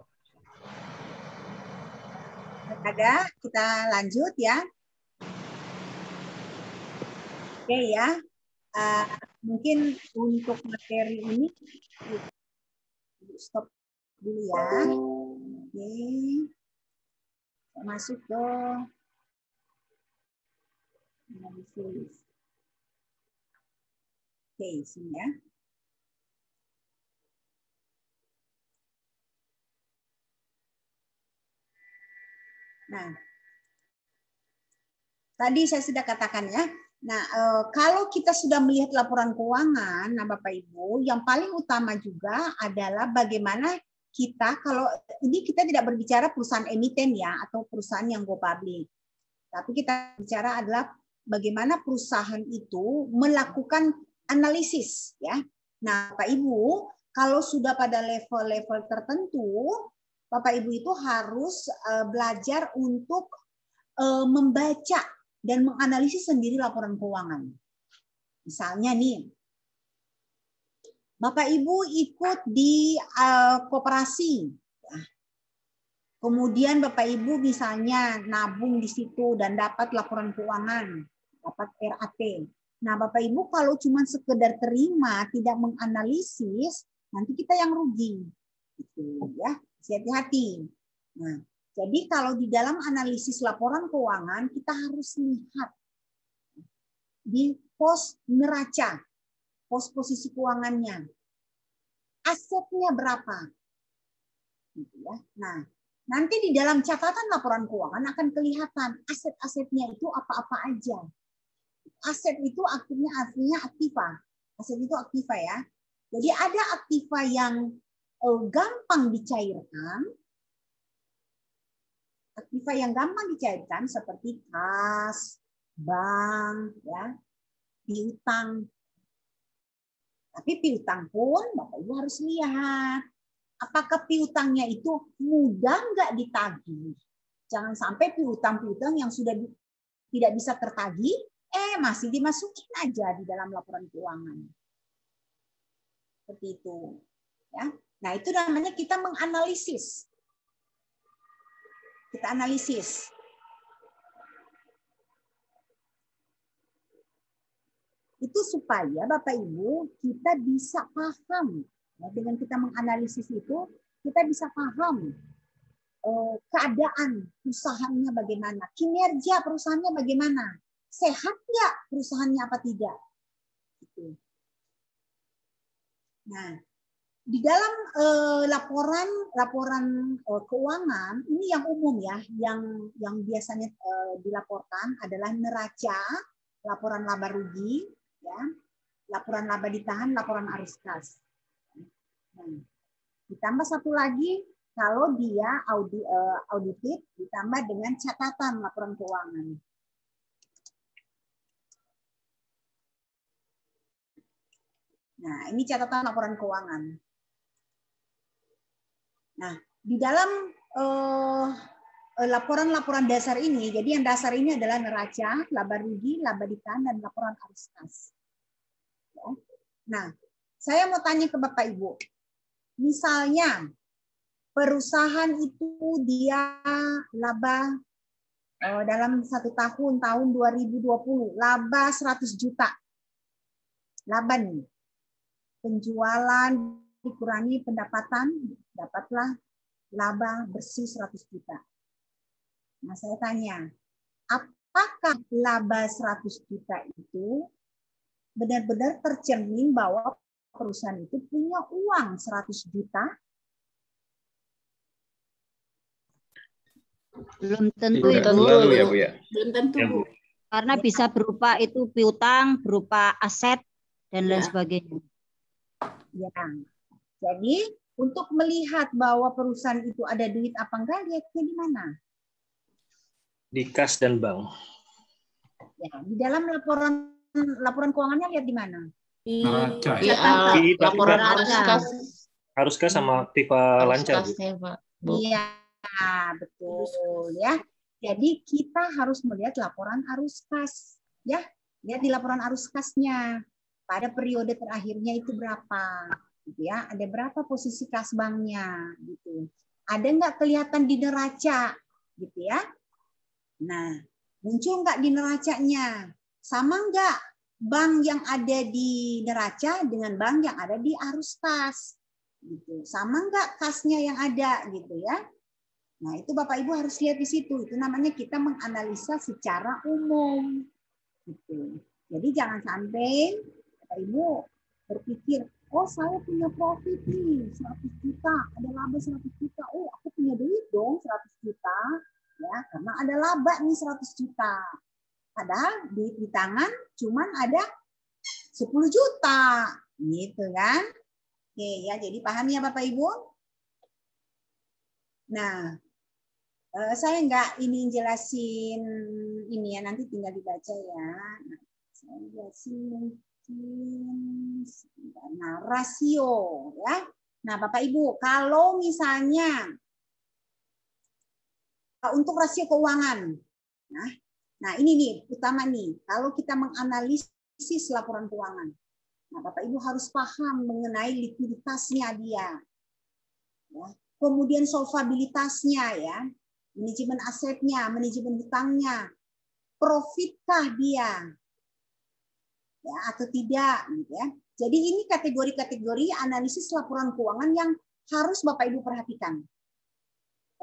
Speaker 1: Ada, kita lanjut ya. Oke ya. Mungkin untuk materi ini stop dulu ya. Oke. Masuk ke analisis. Oke, sini ya. Nah, tadi saya sudah katakan ya. Nah, kalau kita sudah melihat laporan keuangan, nah Bapak Ibu, yang paling utama juga adalah bagaimana kita, kalau ini kita tidak berbicara perusahaan emiten ya, atau perusahaan yang go public. Tapi kita bicara adalah bagaimana perusahaan itu melakukan analisis ya. Nah, Bapak Ibu, kalau sudah pada level-level tertentu, Bapak Ibu itu harus belajar untuk membaca dan menganalisis sendiri laporan keuangan. Misalnya nih, Bapak Ibu ikut di koperasi, kemudian Bapak Ibu misalnya nabung di situ dan dapat laporan keuangan, dapat RAT. Nah, Bapak Ibu kalau cuma sekedar terima, tidak menganalisis, nanti kita yang rugi. Gitu ya, hati-hati. Nah, jadi kalau di dalam analisis laporan keuangan, kita harus lihat di pos neraca, pos posisi keuangannya, asetnya berapa. Gitu ya. Nah, nanti di dalam catatan laporan keuangan akan kelihatan aset-asetnya itu apa-apa aja. Aset itu artinya aktiva. Aset itu aktiva ya. Jadi ada aktiva yang gampang dicairkan. Aktiva yang gampang dicairkan seperti kas, bank, ya, piutang. Tapi piutang pun Bapak Ibu harus lihat. Apakah piutangnya itu mudah nggak ditagih? Jangan sampai piutang-piutang yang sudah tidak bisa tertagih, masih dimasukin aja di dalam laporan keuangan. Seperti itu. Ya. Nah, itu namanya kita menganalisis. Kita analisis. Itu supaya Bapak Ibu kita bisa paham. Ya, dengan kita menganalisis itu, kita bisa paham keadaan perusahaannya bagaimana, kinerja perusahaannya bagaimana, sehat nggak perusahaannya apa tidak. Gitu. Nah, di dalam laporan keuangan ini yang umum ya, yang biasanya dilaporkan adalah neraca, laporan laba rugi, ya, laporan laba ditahan, laporan arus kas. Nah, ditambah satu lagi kalau dia audited ditambah dengan catatan laporan keuangan. Nah, ini catatan laporan keuangan. Nah, di dalam laporan-laporan dasar ini, jadi yang dasar ini adalah neraca, laba rugi, laba ditahan, dan laporan arus kas. Ya. Nah, saya mau tanya ke Bapak Ibu, misalnya perusahaan itu dia laba dalam 1 tahun 2020 laba 100 juta. Laba nih. Penjualan dikurangi pendapatan, dapatlah laba bersih 100 juta. Nah, saya tanya, apakah laba 100 juta itu benar-benar tercermin bahwa perusahaan itu punya uang 100 juta?
Speaker 8: Belum tentu,
Speaker 2: Belum
Speaker 8: Ibu.
Speaker 2: tentu ya, Bu ya.
Speaker 9: Belum tentu,
Speaker 5: Ya,
Speaker 9: Bu.
Speaker 5: Bu.
Speaker 8: Karena bisa berupa itu piutang, berupa aset, dan lain
Speaker 9: Ya.
Speaker 8: sebagainya.
Speaker 1: Ya. Jadi untuk melihat bahwa perusahaan itu ada duit apa enggak, lihatnya di mana?
Speaker 5: Di kas dan bank.
Speaker 1: Ya, di dalam laporan keuangannya lihat di mana?
Speaker 9: Di
Speaker 7: Neraca
Speaker 3: Di
Speaker 7: ya.
Speaker 5: Di
Speaker 3: laporan
Speaker 8: neraca.
Speaker 3: arus kas.
Speaker 5: Harus kas sama aktiva
Speaker 3: Arus
Speaker 5: lancar, Bu.
Speaker 3: kasnya, Pak. Bu.
Speaker 1: Iya, betul ya. Jadi kita harus melihat laporan arus kas, ya. Lihat di laporan arus kasnya pada periode terakhirnya itu berapa, gitu ya. Ada berapa posisi kas banknya, gitu. Ada nggak kelihatan di neraca, gitu ya. Nah, muncul nggak di neracanya? Sama nggak bank yang ada di neraca dengan bank yang ada di arus kas? Gitu. Sama nggak kasnya yang ada, gitu ya? Nah, itu Bapak Ibu harus lihat di situ. Itu namanya kita menganalisa secara umum. Gitu. Jadi jangan sampai Bapak Ibu berpikir, oh saya punya profit nih 100 juta, ada laba 100 juta. Oh, aku punya duit dong 100 juta. Ya, karena ada laba nih 100 juta. Padahal duit di tangan cuman ada 10 juta. Gitu kan? Oke, ya, jadi paham ya Bapak Ibu? Nah, saya nggak ini jelasin ini ya, nanti tinggal dibaca ya. Nah, saya jelasin mungkin, nah rasio ya. Nah Bapak Ibu, kalau misalnya untuk rasio keuangan, nah ini nih utama nih, kalau kita menganalisis laporan keuangan, nah Bapak Ibu harus paham mengenai likuiditasnya dia, ya. Kemudian solvabilitasnya ya. Manajemen asetnya, manajemen hutangnya, profitkah dia, ya atau tidak, gitu ya. Jadi ini kategori-kategori analisis laporan keuangan yang harus Bapak Ibu perhatikan.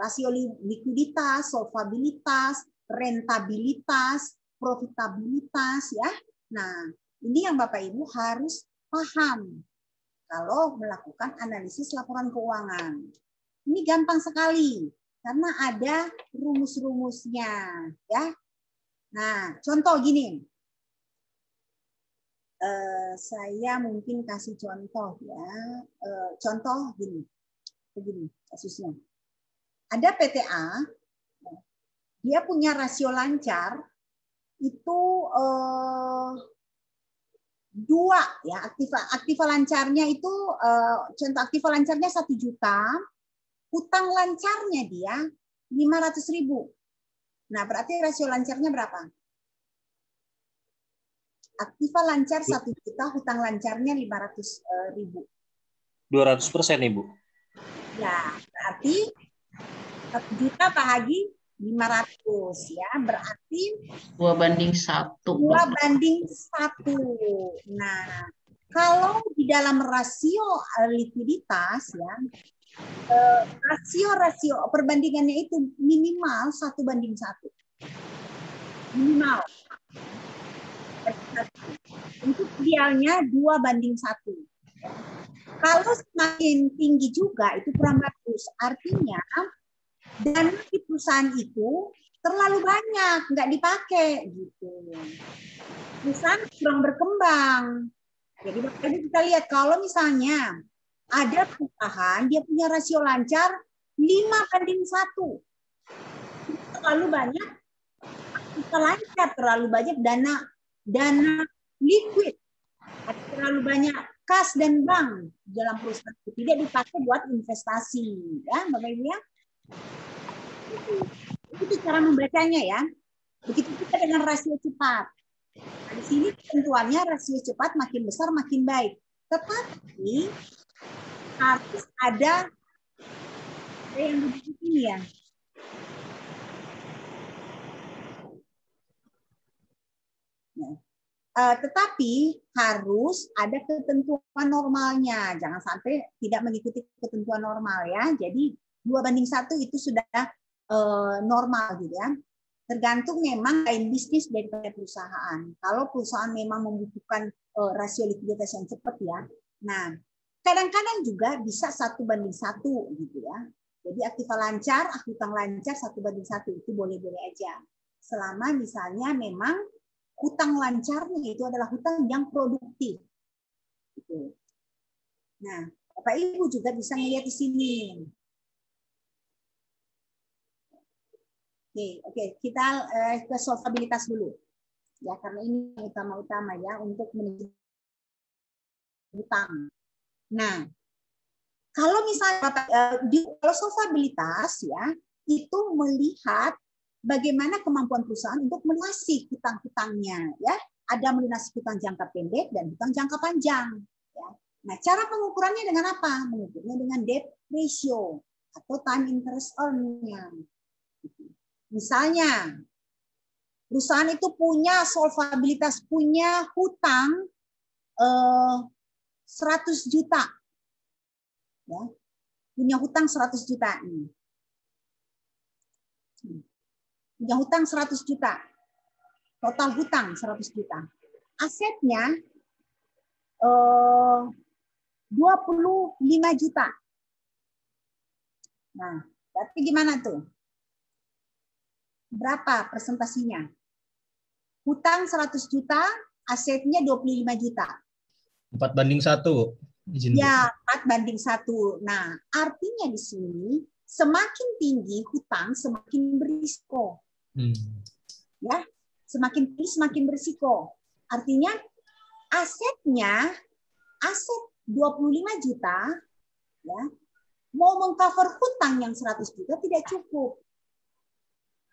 Speaker 1: Rasio likuiditas, solvabilitas, rentabilitas, profitabilitas, ya. Nah, ini yang Bapak Ibu harus paham kalau melakukan analisis laporan keuangan. Ini gampang sekali. Karena ada rumus-rumusnya, ya. Nah, contoh gini. Saya mungkin kasih contoh ya. Contoh gini, begini kasusnya. Ada PTA, dia punya rasio lancar itu 2 ya. Aktiva lancarnya itu contoh aktiva lancarnya 1 juta. Utang lancarnya dia 500.000. Nah, berarti rasio lancarnya berapa? Aktiva lancar 1 juta, hutang lancarnya 500.000.
Speaker 5: 200%, Ibu.
Speaker 1: Ya, berarti 1 juta Pak Haji 500 ya. Berarti
Speaker 3: 2:1.
Speaker 1: 2:1. Nah, kalau di dalam rasio likuiditas ya, rasio perbandingannya itu minimal 1:1. Minimal. Untuk idealnya 2:1. Kalau semakin tinggi juga itu kurang bagus. Artinya dana di perusahaan itu terlalu banyak, nggak dipakai gitu. Perusahaan kurang berkembang. Jadi Bapak Ibu kita lihat kalau misalnya ada perusahaan dia punya rasio lancar 5:1. Terlalu banyak kita lancar, terlalu banyak dana liquid, terlalu banyak kas dan bank dalam perusahaan itu tidak dipakai buat investasi, ya Bapak Ibu ya. Itu cara membacanya ya. Begitu juga dengan rasio cepat. Nah, di sini ketentuannya rasio cepat makin besar makin baik. Tetapi harus ada yang begitu ini ya. Tetapi harus ada ketentuan normalnya. Jangan sampai tidak mengikuti ketentuan normal ya. Jadi 2:1 itu sudah normal gitu ya. Tergantung memang lain bisnis daripada perusahaan. Kalau perusahaan memang membutuhkan rasio likuiditas yang cepat ya. Nah, kadang-kadang juga bisa 1:1 gitu ya. Jadi aktiva lancar, hutang lancar 1:1 itu boleh-boleh aja. Selama misalnya memang hutang lancarnya itu adalah hutang yang produktif. Gitu. Nah, Bapak Ibu juga bisa melihat di sini. Oke, kita ke solvabilitas dulu. Ya, karena ini utama-utama ya untuk menuju hutang. Nah, kalau misalnya kalau solvabilitas ya itu melihat bagaimana kemampuan perusahaan untuk melunasi hutang-hutangnya ya. Ada melunasi hutang jangka pendek dan hutang jangka panjang ya. Nah, cara pengukurannya dengan apa? Mengukurnya dengan debt ratio atau time interest earning-nya. Misalnya perusahaan itu punya solvabilitas, punya hutang 100 juta. Ya. Punya hutang 100 juta ini. Punya hutang 100 juta. Total hutang 100 juta. Asetnya 25 juta. Nah, berarti gimana tuh? Berapa presentasinya? Hutang 100 juta, asetnya 25 juta.
Speaker 9: 4:1.
Speaker 1: Ya, 4:1. Nah, artinya di sini semakin tinggi hutang semakin berisiko. Ya, semakin tinggi semakin berisiko. Artinya aset 25 juta ya, mau mengcover hutang yang 100 juta tidak cukup.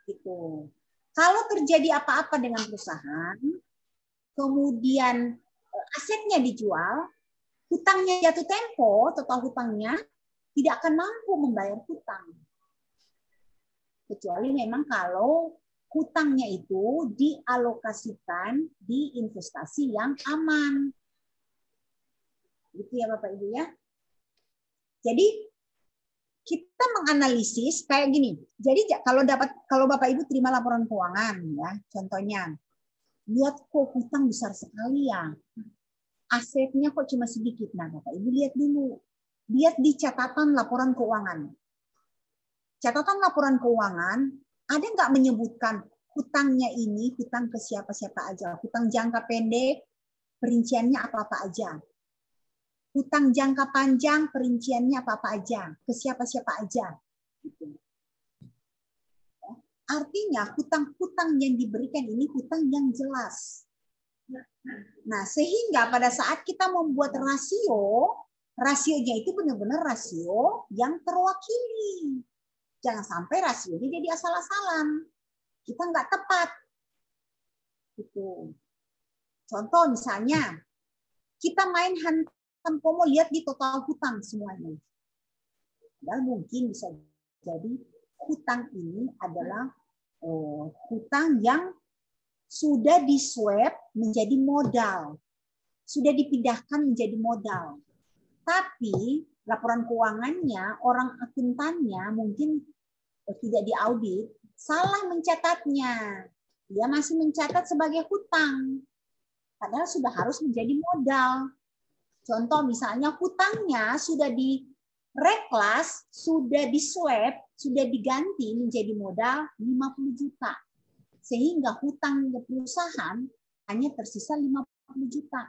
Speaker 1: Gitu. Kalau terjadi apa-apa dengan perusahaan, kemudian asetnya dijual, hutangnya jatuh tempo, total hutangnya tidak akan mampu membayar hutang. Kecuali memang kalau hutangnya itu dialokasikan di investasi yang aman. Gitu ya Bapak Ibu ya. Jadi kita menganalisis kayak gini. Jadi kalau Bapak Ibu terima laporan keuangan ya, contohnya lihat kok hutang besar sekali ya. Asetnya kok cuma sedikit. Nah, Bapak Ibu lihat dulu. Lihat di catatan laporan keuangan. Catatan laporan keuangan ada nggak menyebutkan hutangnya ini hutang ke siapa-siapa aja. Hutang jangka pendek perinciannya apa-apa aja. Hutang jangka panjang perinciannya apa-apa aja, ke siapa-siapa aja. Gitu. Artinya hutang-hutang yang diberikan ini hutang yang jelas. Nah, sehingga pada saat kita membuat rasionya itu benar-benar rasio yang terwakili. Jangan sampai rasionya jadi asal-asalan. Kita nggak tepat. Gitu. Contoh misalnya, kita main Pomo lihat di total hutang semuanya. Dan mungkin bisa jadi hutang ini adalah hutang yang sudah di-swap menjadi modal. Sudah dipindahkan menjadi modal. Tapi laporan keuangannya, orang akuntannya mungkin tidak diaudit, salah mencatatnya. Dia masih mencatat sebagai hutang. Padahal sudah harus menjadi modal. Contoh misalnya hutangnya sudah direklas, sudah di-swap, sudah diganti menjadi modal 50 juta. Sehingga hutang perusahaan hanya tersisa 50 juta.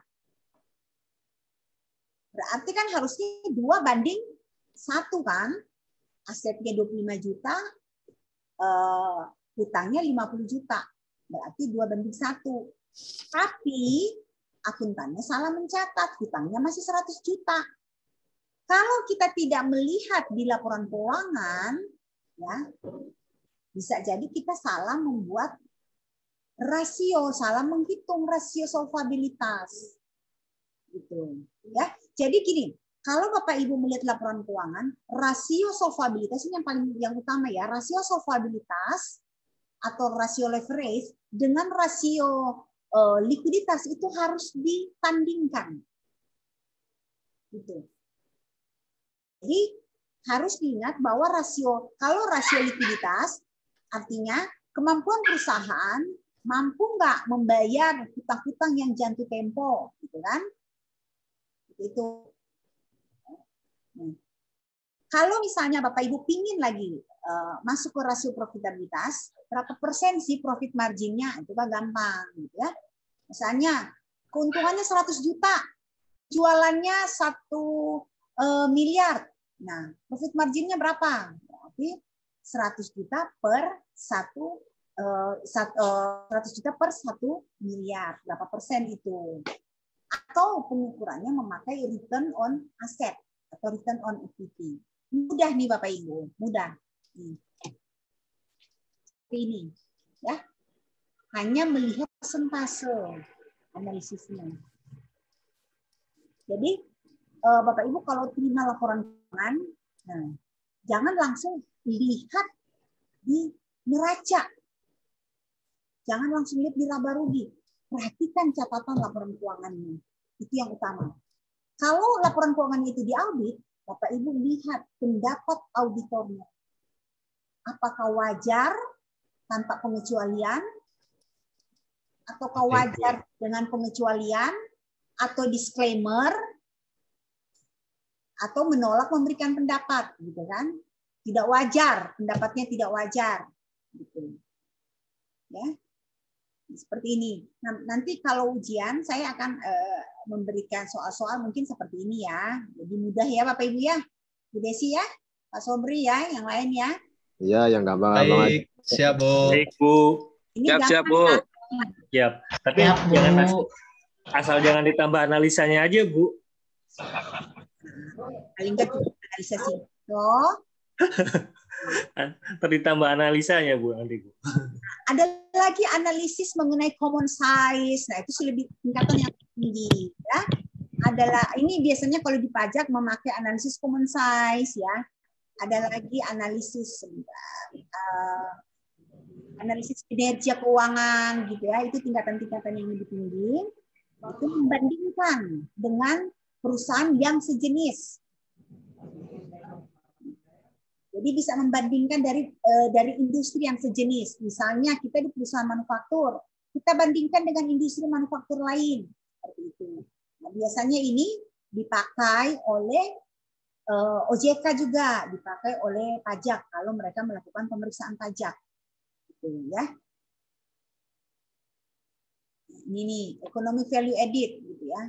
Speaker 1: Berarti kan harusnya 2:1 kan? Asetnya 25 juta, hutangnya 50 juta. Berarti 2:1. Tapi akuntannya salah mencatat, hutangnya masih 100 juta. Kalau kita tidak melihat di laporan keuangan, ya, Bisa jadi kita salah membuat rasio, salah menghitung rasio solvabilitas. Gitu. Ya. Jadi gini, kalau Bapak Ibu melihat laporan keuangan, rasio solvabilitas ini yang utama ya, rasio solvabilitas atau rasio leverage dengan rasio likuiditas itu harus ditandingkan. Gitu. Jadi harus diingat bahwa kalau rasio likuiditas artinya kemampuan perusahaan mampu nggak membayar hutang-hutang yang jatuh tempo, gitu kan? Itu. Kalau misalnya Bapak Ibu pingin lagi masuk ke rasio profitabilitas, berapa persen sih profit marginnya? Itu kan gampang, gitu ya. Misalnya keuntungannya 100 juta, jualannya 1 miliar. Nah, profit marginnya berapa? Berarti 100 juta per 100 juta per 1 miliar. Berapa persen itu? Atau pengukurannya memakai return on asset atau return on equity. Mudah nih Bapak Ibu, mudah. Ini ya. Hanya melihat persentase analisisnya. Jadi Bapak Ibu kalau terima laporan keuangan, nah, jangan langsung lihat di neraca. Jangan langsung lihat di laba rugi. Perhatikan catatan laporan keuangannya. Itu yang utama. Kalau laporan keuangan itu diaudit, Bapak Ibu lihat pendapat auditornya. Apakah wajar tanpa pengecualian? Ataukah wajar dengan pengecualian? Atau disclaimer? Atau menolak memberikan pendapat, gitu kan? Tidak wajar, pendapatnya tidak wajar, gitu. Ya, seperti ini. Nanti kalau ujian saya akan memberikan soal-soal mungkin seperti ini ya. Jadi mudah ya Bapak Ibu ya. Bu Desi ya, Pak Sobri ya, yang lain ya.
Speaker 10: Iya, yang gampang-gampang.
Speaker 9: Baik, siap Bu.
Speaker 5: Baik Bu.
Speaker 1: Ini
Speaker 5: Siap Bu. Siap. Tapi jangan asal jangan ditambah analisanya aja Bu.
Speaker 1: Paling nggak analisa sih.
Speaker 5: Ditambah analisanya Bu nanti Bu.
Speaker 1: Ada lagi analisis mengenai common size. Nah, itu lebih tingkatan yang tinggi ya. Adalah ini biasanya kalau di pajak memakai analisis common size ya. Ada lagi analisis analisis kinerja keuangan gitu ya. Itu tingkatan-tingkatan yang lebih tinggi. Itu membandingkan dengan perusahaan yang sejenis. Jadi bisa membandingkan dari industri yang sejenis. Misalnya kita di perusahaan manufaktur, kita bandingkan dengan industri manufaktur lain. Seperti itu. Nah, biasanya ini dipakai oleh OJK juga, dipakai oleh pajak kalau mereka melakukan pemeriksaan pajak. Gitu, ya. Ini nih, ekonomi value added gitu ya.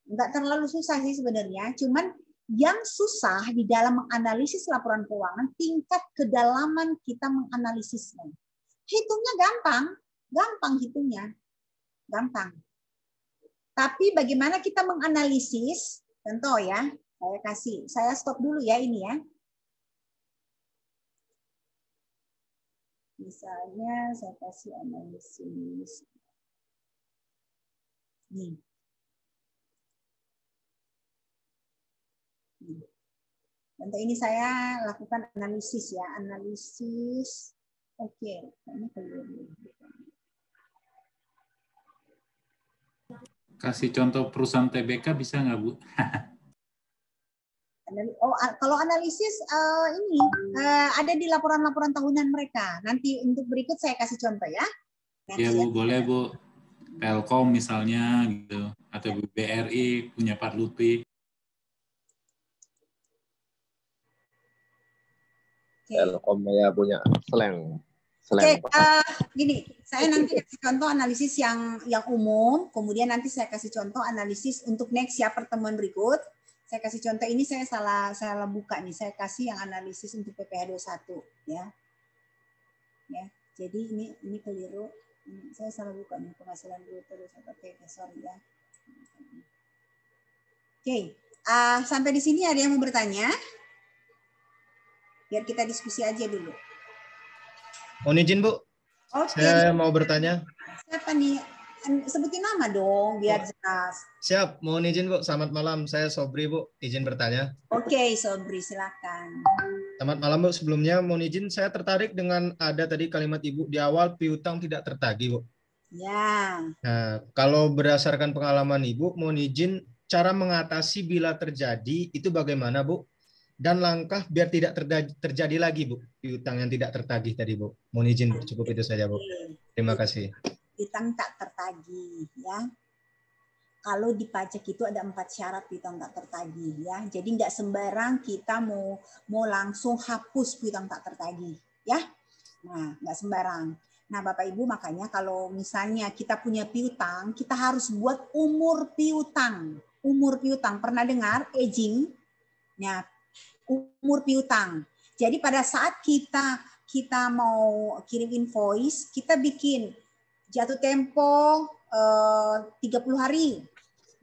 Speaker 1: Enggak terlalu susah sih sebenarnya, cuman yang susah di dalam menganalisis laporan keuangan tingkat kedalaman kita menganalisisnya. Hitungnya gampang hitungnya, gampang. Tapi bagaimana kita menganalisis? Contoh ya, saya stop dulu ya ini ya. Misalnya saya kasih analisis. Nih. Untuk ini saya lakukan analisis ya, analisis. Oke, ini keliru.
Speaker 7: Kasih contoh perusahaan TBK bisa nggak Bu?
Speaker 1: Kalau analisis ini ada di laporan-laporan tahunan mereka. Nanti untuk berikut saya kasih contoh ya.
Speaker 7: Iya Bu, boleh Bu. Telkom misalnya gitu, atau BRI punya Pak Lutfi.
Speaker 10: Telkom ya punya slang.
Speaker 1: Oke, gini, saya nanti kasih contoh analisis yang umum, kemudian nanti saya kasih contoh analisis untuk next ya pertemuan berikut. Saya kasih contoh ini saya salah buka nih, saya kasih yang analisis untuk PPh 21 ya. Ya, jadi ini keliru. Saya salah buka nih penghasilan bruto. Oke, sorry ya. Oke, sampai di sini ada yang mau bertanya? Biar kita diskusi aja dulu.
Speaker 9: Mohon izin, Bu.
Speaker 1: Oke.
Speaker 9: Saya mau bertanya.
Speaker 1: Siapa nih? Sebutin nama dong biar jelas.
Speaker 9: Siap, mohon izin, Bu. Selamat malam. Saya Sobri, Bu. Izin bertanya.
Speaker 1: Oke, Sobri, silakan.
Speaker 9: Selamat malam, Bu. Sebelumnya mohon izin, saya tertarik dengan ada tadi kalimat Ibu di awal, piutang tidak tertagih, Bu.
Speaker 1: Ya.
Speaker 9: Nah, kalau berdasarkan pengalaman Ibu, mohon izin, cara mengatasi bila terjadi itu bagaimana, Bu? Dan langkah biar tidak terjadi lagi, Bu, piutang yang tidak tertagih tadi, Bu. Mohon izin, Bu. Cukup itu saja, Bu. Terima kasih.
Speaker 1: Piutang tak tertagih, ya. Kalau di pajak itu ada 4 syarat piutang tak tertagih, ya. Jadi nggak sembarang kita mau langsung hapus piutang tak tertagih, ya. Nah, nggak sembarang. Nah, Bapak Ibu, makanya kalau misalnya kita punya piutang, kita harus buat umur piutang. Umur piutang, pernah dengar aging? Nah, umur piutang. Jadi pada saat kita mau kirim invoice, kita bikin jatuh tempo 30 hari,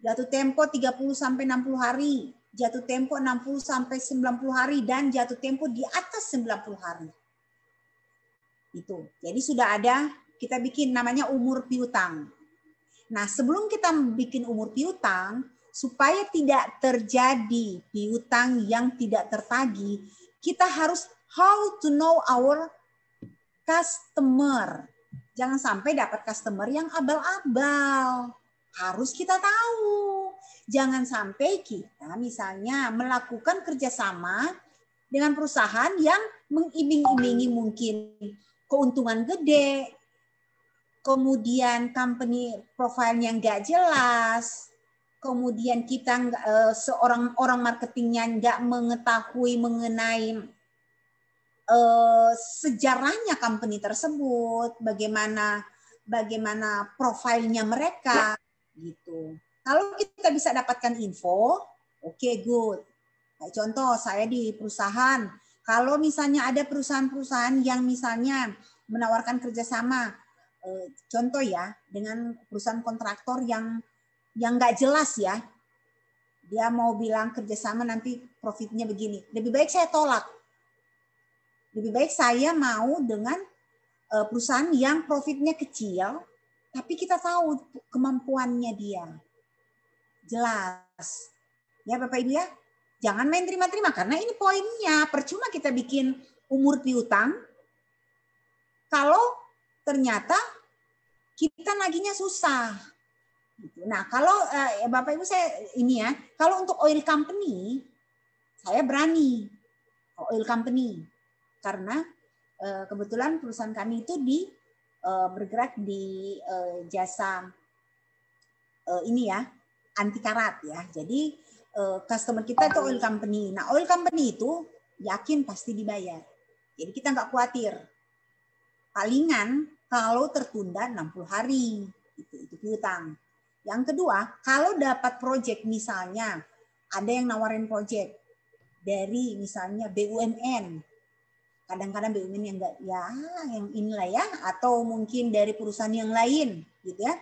Speaker 1: jatuh tempo 30 sampai 60 hari, jatuh tempo 60 sampai 90 hari, dan jatuh tempo di atas 90 hari. Itu. Jadi sudah ada, kita bikin namanya umur piutang. Nah, sebelum kita bikin umur piutang, supaya tidak terjadi piutang yang tidak tertagih, kita harus how to know our customer. Jangan sampai dapat customer yang abal-abal. Harus kita tahu. Jangan sampai kita misalnya melakukan kerjasama dengan perusahaan yang mengiming-imingi mungkin keuntungan gede, kemudian company profile-nya nggak jelas, kemudian kita seorang orang marketingnya nggak mengetahui mengenai sejarahnya company tersebut, bagaimana profilnya mereka, gitu. Kalau kita bisa dapatkan info, oke, good. Kayak contoh saya di perusahaan, kalau misalnya ada perusahaan-perusahaan yang misalnya menawarkan kerjasama, contoh ya, dengan perusahaan kontraktor yang nggak jelas ya, dia mau bilang kerjasama nanti profitnya begini, lebih baik saya tolak. Lebih baik saya mau dengan perusahaan yang profitnya kecil, tapi kita tahu kemampuannya dia. Jelas. Ya Bapak Ibu ya, jangan main terima-terima, karena ini poinnya. Percuma kita bikin umur piutang, kalau ternyata kita nagihnya susah. Nah, kalau Bapak Ibu saya ini ya, kalau untuk oil company, saya berani oil company. Karena kebetulan perusahaan kami itu bergerak di jasa ini ya, anti karat ya. Jadi customer kita itu oil company. Nah, oil company itu yakin pasti dibayar. Jadi kita nggak khawatir. Palingan kalau tertunda 60 hari, itu piutang. Yang kedua, kalau dapat proyek misalnya, ada yang nawarin proyek dari misalnya BUMN, kadang-kadang BUMN yang enggak ya, yang inilah ya, atau mungkin dari perusahaan yang lain, gitu ya.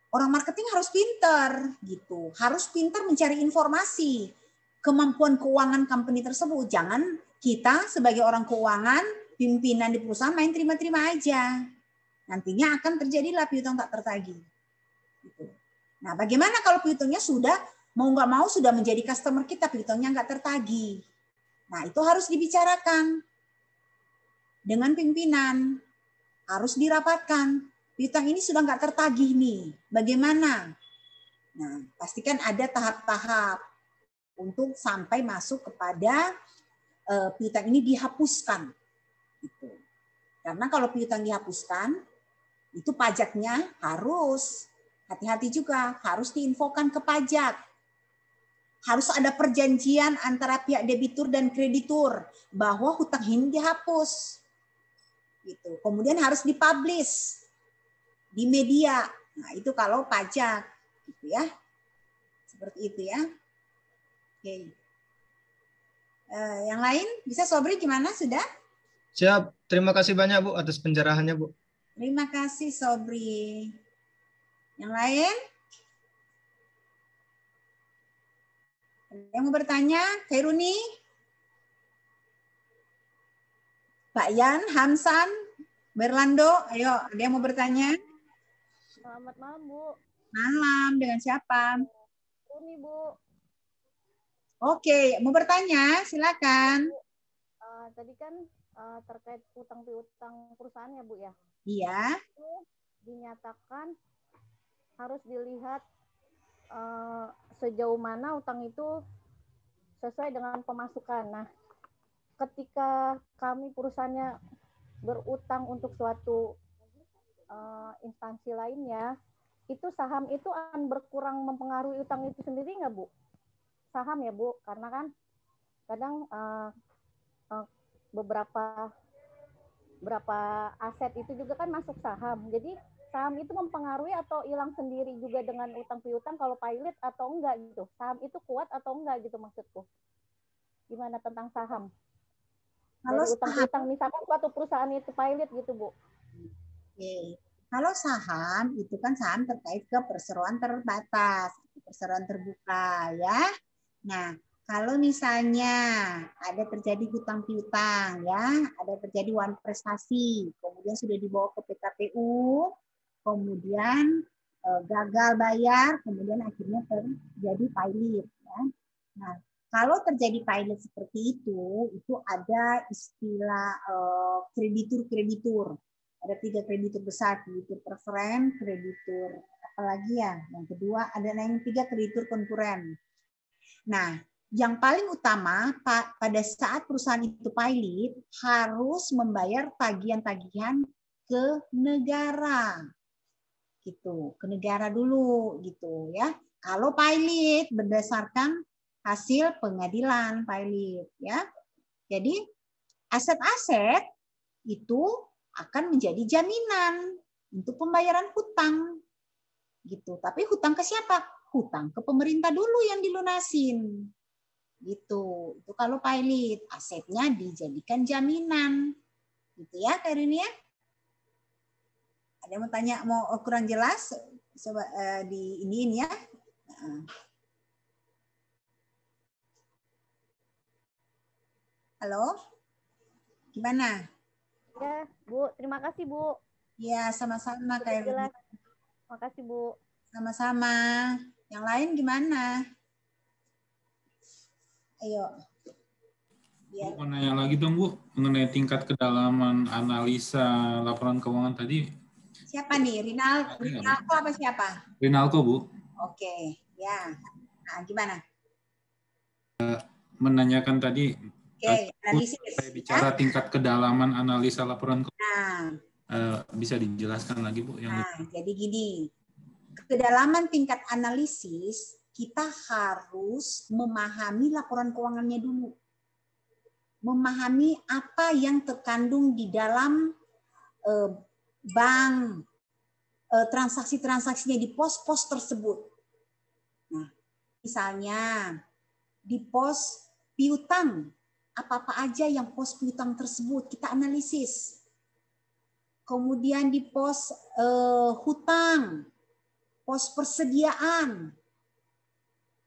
Speaker 1: Orang marketing harus pintar, gitu, harus pintar mencari informasi, kemampuan keuangan company tersebut. Jangan kita sebagai orang keuangan, pimpinan di perusahaan main terima-terima aja. Nantinya akan terjadilah piutang tak tertagih. Gitu. Nah, bagaimana kalau piutangnya sudah mau nggak mau sudah menjadi customer kita, piutangnya nggak tertagih. Nah, itu harus dibicarakan dengan pimpinan, harus dirapatkan. Piutang ini sudah nggak tertagih nih, bagaimana? Nah, pastikan ada tahap-tahap untuk sampai masuk kepada piutang ini dihapuskan. Gitu. Karena kalau piutang dihapuskan, itu pajaknya harus hati-hati juga, harus diinfokan ke pajak. Harus ada perjanjian antara pihak debitur dan kreditur bahwa hutang ini dihapus. Gitu. Kemudian harus dipublish di media. Nah, itu kalau pajak, gitu ya. Seperti itu ya. Oke. Yang lain bisa Sobri gimana sudah?
Speaker 9: Siap. Terima kasih banyak Bu atas pencerahannya Bu.
Speaker 1: Terima kasih Sobri. Yang lain? Yang mau bertanya, Khairuni? Pak Yan, Hamsan, Berlando, ayo, ada yang mau bertanya?
Speaker 11: Selamat malam, Bu.
Speaker 1: Malam, dengan siapa?
Speaker 11: Umi, Bu.
Speaker 1: Oke, mau bertanya, silakan.
Speaker 11: Tadi kan terkait utang piutang perusahaan ya, Bu ya?
Speaker 1: Iya.
Speaker 11: Itu dinyatakan harus dilihat sejauh mana utang itu sesuai dengan pemasukan. Nah, ketika kami perusahaannya berutang untuk suatu instansi lainnya, itu saham itu akan berkurang mempengaruhi utang itu sendiri nggak, Bu? Saham ya, Bu, karena kan kadang beberapa aset itu juga kan masuk saham. Jadi saham itu mempengaruhi atau hilang sendiri juga dengan utang piutang kalau pilot atau enggak gitu. Saham itu kuat atau enggak gitu maksudku. Gimana tentang saham? Dari utang piutang misalkan suatu perusahaan itu pilot gitu, Bu.
Speaker 1: Oke. Kalau saham itu kan saham terkait ke perseroan terbatas, perseroan terbuka ya. Nah, kalau misalnya ada terjadi hutang piutang ya, ada terjadi wan prestasi, kemudian sudah dibawa ke PKPU, kemudian gagal bayar, kemudian akhirnya terjadi pilot ya. Nah, kalau terjadi pilot seperti itu ada istilah kreditur-kreditur. Ada 3 kreditur besar, kreditur preferen, kreditur apalagi ya. Yang kedua ada yang 3 kreditur konkuren. Nah, yang paling utama pada saat perusahaan itu pilot harus membayar tagihan-tagihan ke negara. Gitu, ke negara dulu gitu ya. Kalau pilot berdasarkan hasil pengadilan pilot ya. Jadi aset-aset itu akan menjadi jaminan untuk pembayaran hutang. Gitu. Tapi hutang ke siapa? Hutang ke pemerintah dulu yang dilunasin. Gitu. Itu kalau pilot, asetnya dijadikan jaminan. Gitu ya, Kak Rinia? Ada yang mau tanya, mau kurang jelas? Coba di ini ya. Halo? Gimana?
Speaker 11: Ya, Bu. Terima kasih, Bu.
Speaker 1: Ya, sama-sama Kak Rinia.
Speaker 11: Terima kasih, Bu.
Speaker 1: Sama-sama. Yang lain gimana? Ayo.
Speaker 7: Bu, mau nanya lagi dong, Bu, mengenai tingkat kedalaman analisa laporan keuangan tadi.
Speaker 1: Siapa nih? Rinalko apa siapa?
Speaker 7: Rinalko, Bu.
Speaker 1: Oke, ya. Nah, gimana?
Speaker 7: Menanyakan tadi,
Speaker 1: analisis.
Speaker 7: Saya bicara tingkat kedalaman analisa laporan
Speaker 1: Nah,
Speaker 7: keuangan. Bisa dijelaskan lagi, Bu?
Speaker 1: Jadi gini, kedalaman tingkat analisis, kita harus memahami laporan keuangannya dulu. Memahami apa yang terkandung di dalam bank, transaksi-transaksinya di pos-pos tersebut. Nah, misalnya di pos piutang, apa-apa aja yang pos piutang tersebut kita analisis. Kemudian di pos hutang, pos persediaan,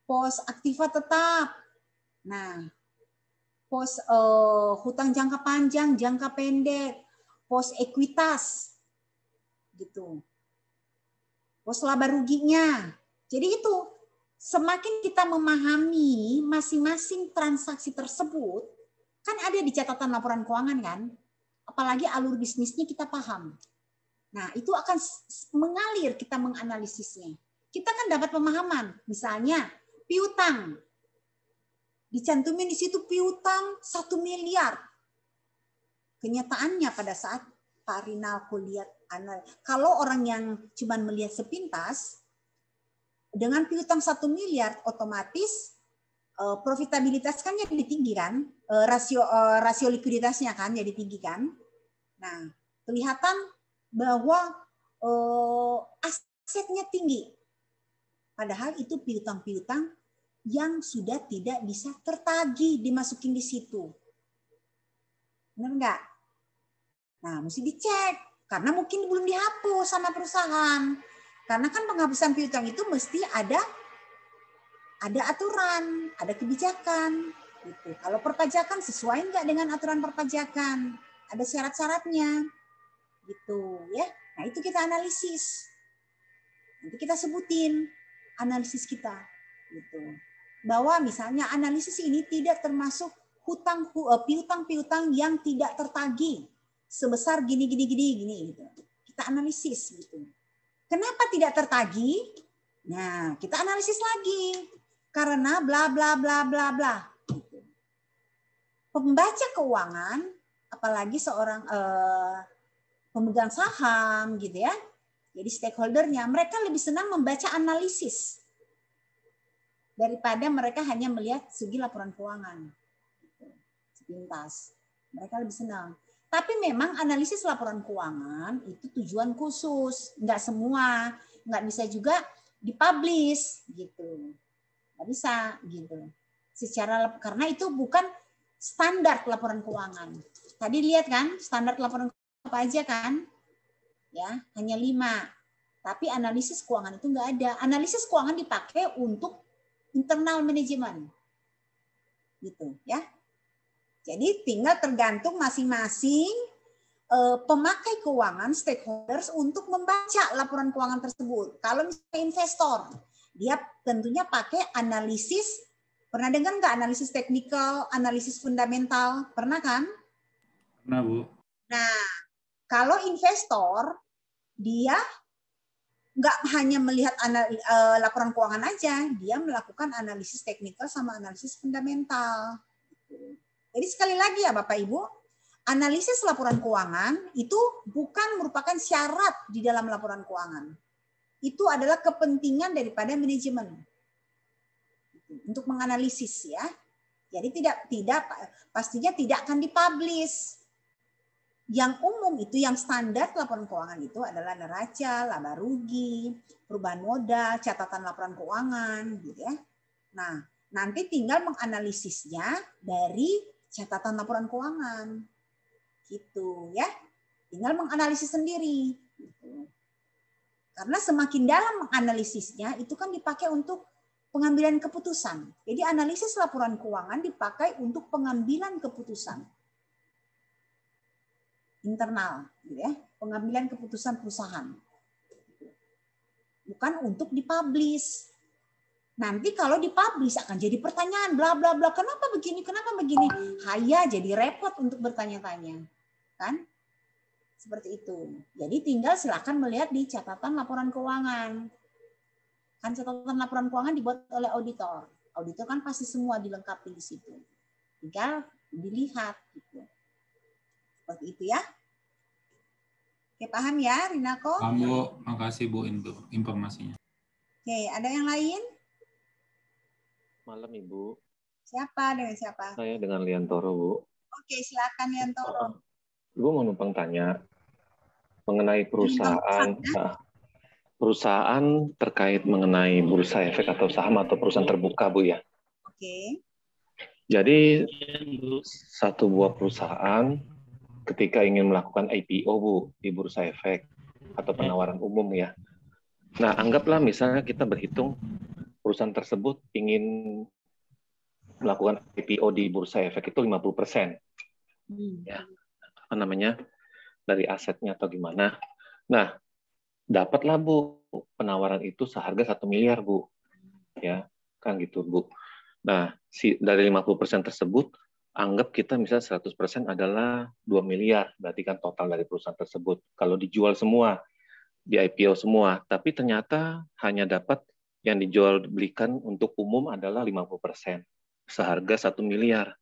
Speaker 1: pos aktiva tetap. Nah, pos hutang jangka panjang, jangka pendek, pos ekuitas, gitu. Pos laba ruginya. Jadi itu, semakin kita memahami masing-masing transaksi tersebut, kan ada di catatan laporan keuangan kan? Apalagi alur bisnisnya kita paham. Nah, itu akan mengalir kita menganalisisnya. Kita kan dapat pemahaman, misalnya piutang. Dicantumin di situ piutang 1 miliar. Kenyataannya pada saat Pak Rinalko lihat, kalau orang yang cuma melihat sepintas, dengan piutang 1 miliar otomatis profitabilitas kan jadi tinggi kan, rasio likuiditasnya kan jadi tinggi kan. Nah, kelihatan bahwa asetnya tinggi. Padahal itu piutang-piutang yang sudah tidak bisa tertagih dimasukin di situ. Benar enggak? Nah, mesti dicek karena mungkin belum dihapus sama perusahaan. Karena kan penghapusan piutang itu mesti ada aturan, ada kebijakan. Gitu. Kalau perpajakan sesuai enggak dengan aturan perpajakan? ada syarat-syaratnya. Gitu ya. Nah, itu kita analisis. Nanti kita sebutin analisis kita gitu. Bahwa misalnya analisis ini tidak termasuk piutang-piutang yang tidak tertagih sebesar gini gitu. Kita analisis gitu. Kenapa tidak tertagih? Nah, kita analisis lagi. Karena bla bla bla bla bla. Gitu. Pembaca keuangan, apalagi seorang pemegang saham gitu ya. Jadi stakeholdernya, mereka lebih senang membaca analisis daripada mereka hanya melihat segi laporan keuangan. Gitu. Sepintas. Mereka lebih senang. Tapi memang analisis laporan keuangan itu tujuan khusus. Nggak semua. Nggak bisa juga dipublish. Gitu. Nggak bisa. Gitu. Karena itu bukan standar laporan keuangan. Tadi lihat kan, standar laporan keuangan apa aja kan? Ya, hanya 5. Tapi analisis keuangan itu nggak ada. Analisis keuangan dipakai untuk internal manajemen. Gitu, ya. Jadi tinggal tergantung masing-masing pemakai keuangan, stakeholders untuk membaca laporan keuangan tersebut. Kalau misalnya investor, dia tentunya pakai analisis. Pernah dengar nggak analisis teknikal, analisis fundamental? Pernah kan?
Speaker 7: Pernah, Bu.
Speaker 1: Nah, kalau investor, dia nggak hanya melihat laporan keuangan aja, dia melakukan analisis teknikal sama analisis fundamental. Jadi sekali lagi ya Bapak Ibu, analisis laporan keuangan itu bukan merupakan syarat di dalam laporan keuangan. Itu adalah kepentingan daripada manajemen untuk menganalisis ya. Jadi pastinya tidak akan dipublish. Yang umum itu, yang standar laporan keuangan itu adalah neraca, laba rugi, perubahan modal, catatan laporan keuangan, gitu ya. Nah, nanti tinggal menganalisisnya dari catatan laporan keuangan, gitu ya. Tinggal menganalisis sendiri. Gitu. Karena semakin dalam menganalisisnya itu kan dipakai untuk pengambilan keputusan. Jadi analisis laporan keuangan dipakai untuk pengambilan keputusan internal, gitu ya, pengambilan keputusan perusahaan, bukan untuk dipublish. Nanti kalau dipublish akan jadi pertanyaan, bla bla bla, kenapa begini, haya jadi repot untuk bertanya-tanya, kan? Seperti itu. Jadi tinggal silakan melihat di catatan laporan keuangan. Kan catatan laporan keuangan dibuat oleh auditor. Auditor kan pasti semua dilengkapi di situ. Tinggal dilihat, gitu. Seperti itu ya. Oke, paham ya, Rinako?
Speaker 7: Paham, Bu. Makasih, Bu, untuk informasinya.
Speaker 1: Oke, ada yang lain?
Speaker 12: Malam, Ibu.
Speaker 1: Siapa? Dengan siapa?
Speaker 12: Saya dengan Liantoro, Bu.
Speaker 1: Oke, silakan Liantoro.
Speaker 12: Ibu mau numpang tanya mengenai perusahaan terkait mengenai bursa efek atau saham atau perusahaan terbuka, Bu ya.
Speaker 1: Oke.
Speaker 12: Jadi satu buah perusahaan ketika ingin melakukan IPO, Bu, di bursa efek atau penawaran umum ya. Nah, anggaplah misalnya kita berhitung perusahaan tersebut ingin melakukan IPO di bursa efek itu 50%. Ya, apa namanya? Dari asetnya atau gimana. Nah, dapatlah, Bu, penawaran itu seharga 1 miliar, Bu. Ya, kan gitu, Bu. Nah, dari 50% tersebut anggap kita misalnya 100% adalah 2 miliar, berarti kan total dari perusahaan tersebut. Kalau dijual semua, di IPO semua, tapi ternyata hanya dapat yang dijual belikan untuk umum adalah 50%, seharga 1 miliar.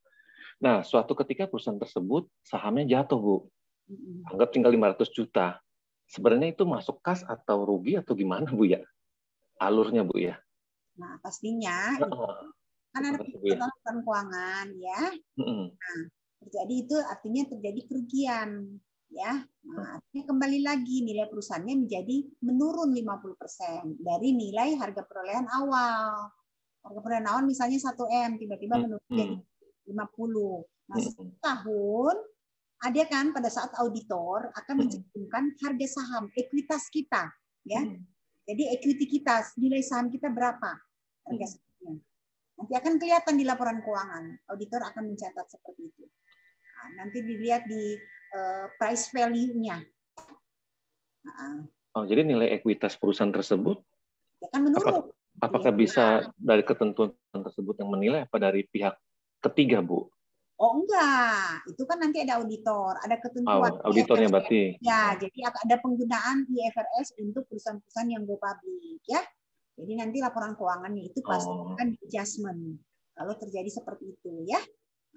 Speaker 12: Nah, suatu ketika perusahaan tersebut sahamnya jatuh, Bu. Anggap tinggal 500 juta. Sebenarnya itu masuk kas atau rugi atau gimana, Bu ya? Alurnya, Bu ya?
Speaker 1: Nah, pastinya kan ada catatan keuangan ya. Nah, terjadi itu artinya terjadi kerugian ya. Nah, artinya kembali lagi nilai perusahaannya menjadi menurun 50% dari nilai harga perolehan awal. Harga perolehan awal misalnya 1M tiba-tiba menurun jadi 50. Nah, setiap tahun ada kan pada saat auditor akan mencantumkan harga saham, ekuitas kita ya. Jadi equity kita, nilai saham kita berapa harga sahamnya. Nanti akan kelihatan di laporan keuangan. Auditor akan mencatat seperti itu. Nah, nanti dilihat di price value-nya.
Speaker 12: Oh, jadi nilai ekuitas perusahaan tersebut
Speaker 1: Ya kan menurun.
Speaker 12: apakah bisa dari ketentuan tersebut yang menilai apa dari pihak ketiga, Bu?
Speaker 1: Oh enggak, itu kan nanti ada auditor, ada ketentuan.
Speaker 12: Auditornya berarti.
Speaker 1: Ya, jadi ada penggunaan IFRS untuk perusahaan-perusahaan yang go public ya. Jadi nanti laporan keuangannya itu pasti akan di adjustment kalau terjadi seperti itu ya.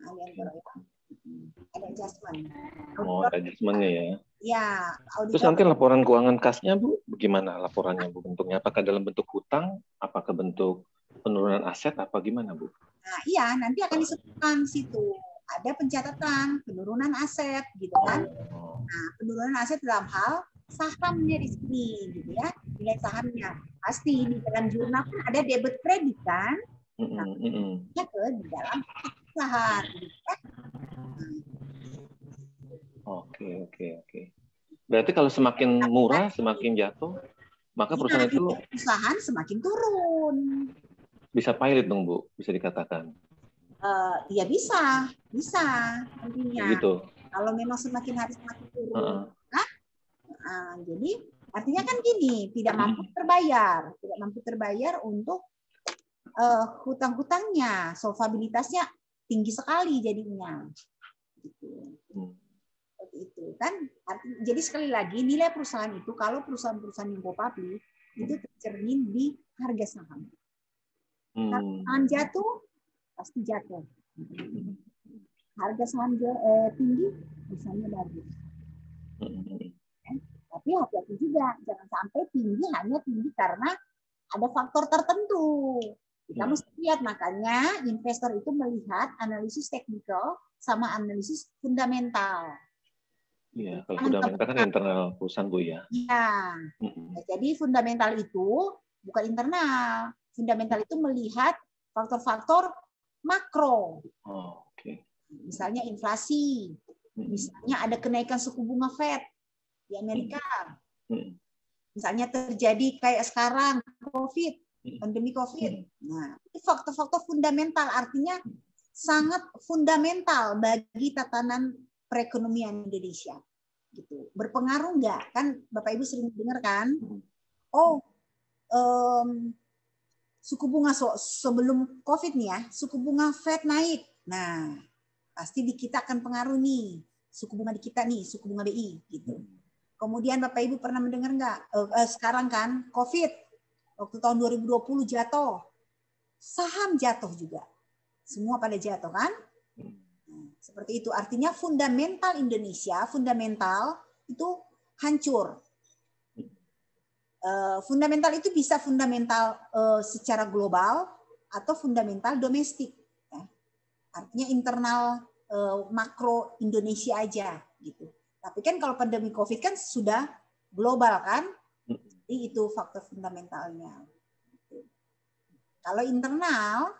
Speaker 1: Nah, ada adjustment.
Speaker 12: Ada adjustmentnya ya.
Speaker 1: Ya,
Speaker 12: Terus nanti laporan keuangan kasnya, Bu, bagaimana laporannya, Bu, bentuknya? Apakah dalam bentuk hutang, apakah bentuk penurunan aset, apa gimana, Bu?
Speaker 1: Nah, iya, nanti akan disebutkan situ. Ada pencatatan penurunan aset, gitu kan? Nah, penurunan aset dalam hal sahamnya di sini, gitu ya, nilai sahamnya. Pasti di dalam jurnal kan ada debit kredit kan? Nah, ke di dalam perusahaan, gitu kan?
Speaker 12: Oke. Berarti kalau semakin murah, semakin jatuh, maka perusahaan itu
Speaker 1: perusahaan semakin turun.
Speaker 12: Bisa pilot dong, Bu, bisa dikatakan.
Speaker 1: Ya bisa nantinya.
Speaker 12: Gitu.
Speaker 1: Kalau memang semakin hari semakin turun, jadi artinya kan gini, tidak mampu terbayar untuk hutang-hutangnya, solvabilitasnya tinggi sekali jadinya. Gitu. Seperti itu kan. Jadi sekali lagi nilai perusahaan itu kalau perusahaan-perusahaan yang go public itu tercermin di harga saham. Kalau saham jatuh pasti jatuh. Harga saham tinggi, misalnya bagus. Tapi hati-hati juga, jangan sampai tinggi hanya tinggi karena ada faktor tertentu. Kita mesti lihat, makanya investor itu melihat analisis teknikal sama analisis fundamental.
Speaker 12: Iya, kalau fundamental kan internal perusahaan, Bu, ya.
Speaker 1: Iya. Jadi fundamental itu bukan internal. Fundamental itu melihat faktor-faktor makro. Misalnya inflasi, misalnya ada kenaikan suku bunga Fed di Amerika, misalnya terjadi kayak sekarang pandemi COVID. Nah, itu faktor-faktor fundamental, artinya sangat fundamental bagi tatanan perekonomian Indonesia. Gitu. Berpengaruh nggak? Kan Bapak Ibu sering dengar kan? Suku bunga sebelum COVID nih ya, suku bunga Fed naik. Nah, pasti di kita akan pengaruh nih. Suku bunga di kita nih, suku bunga BI gitu. Kemudian Bapak Ibu pernah mendengar nggak? Sekarang kan COVID, waktu tahun 2020 jatuh. Saham jatuh juga. Semua pada jatuh kan? Nah, seperti itu. Artinya fundamental Indonesia, fundamental itu hancur. Fundamental itu bisa fundamental secara global atau fundamental domestik. Ya. Artinya internal makro Indonesia aja gitu. Tapi kan kalau pandemi COVID kan sudah global kan, jadi itu faktor fundamentalnya. Kalau internal,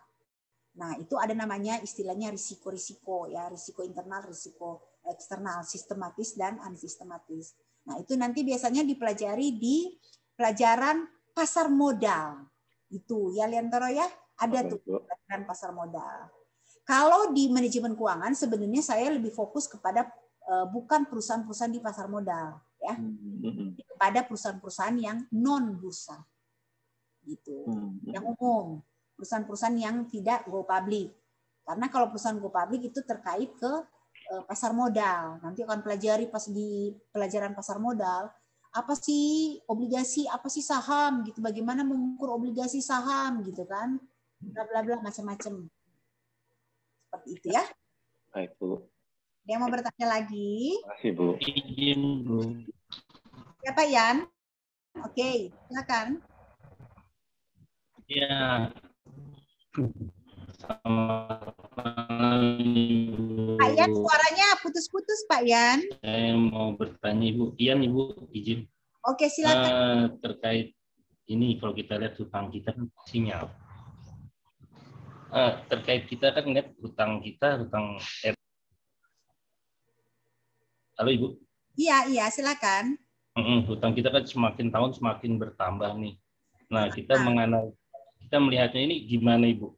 Speaker 1: nah itu ada namanya istilahnya risiko-risiko ya, risiko internal, risiko eksternal, sistematis dan unsistematis. Nah itu nanti biasanya dipelajari di pelajaran pasar modal. Itu ya Liantoro ya, ada tuh pelajaran pasar modal. Kalau di manajemen keuangan sebenarnya saya lebih fokus kepada bukan perusahaan-perusahaan di pasar modal ya, kepada perusahaan-perusahaan yang non bursa gitu, yang umum, perusahaan-perusahaan yang tidak go public. Karena kalau perusahaan go public itu terkait ke pasar modal. Nanti akan pelajari pas di pelajaran pasar modal, apa sih obligasi, apa sih saham gitu, bagaimana mengukur obligasi saham gitu kan, bla bla bla macam-macam. Seperti itu ya.
Speaker 12: Baik, Bu.
Speaker 1: Dia mau bertanya lagi?
Speaker 12: Terima kasih, Bu.
Speaker 4: Izin, Bu.
Speaker 1: Siapa, Yan? Oke, silakan.
Speaker 4: Ya.
Speaker 1: Pak Yan, suaranya putus-putus, Pak Yan.
Speaker 4: Saya mau bertanya, Ibu. Iyan, Ibu, izin.
Speaker 1: Oke, silakan.
Speaker 4: Terkait ini, kalau kita lihat hutang kita sinyal. Terkait kita kan lihat hutang kita, hutang Halo Ibu.
Speaker 1: Iya, silakan.
Speaker 4: Hutang kita kan semakin tahun semakin bertambah nih. Nah, kita melihatnya ini gimana Ibu?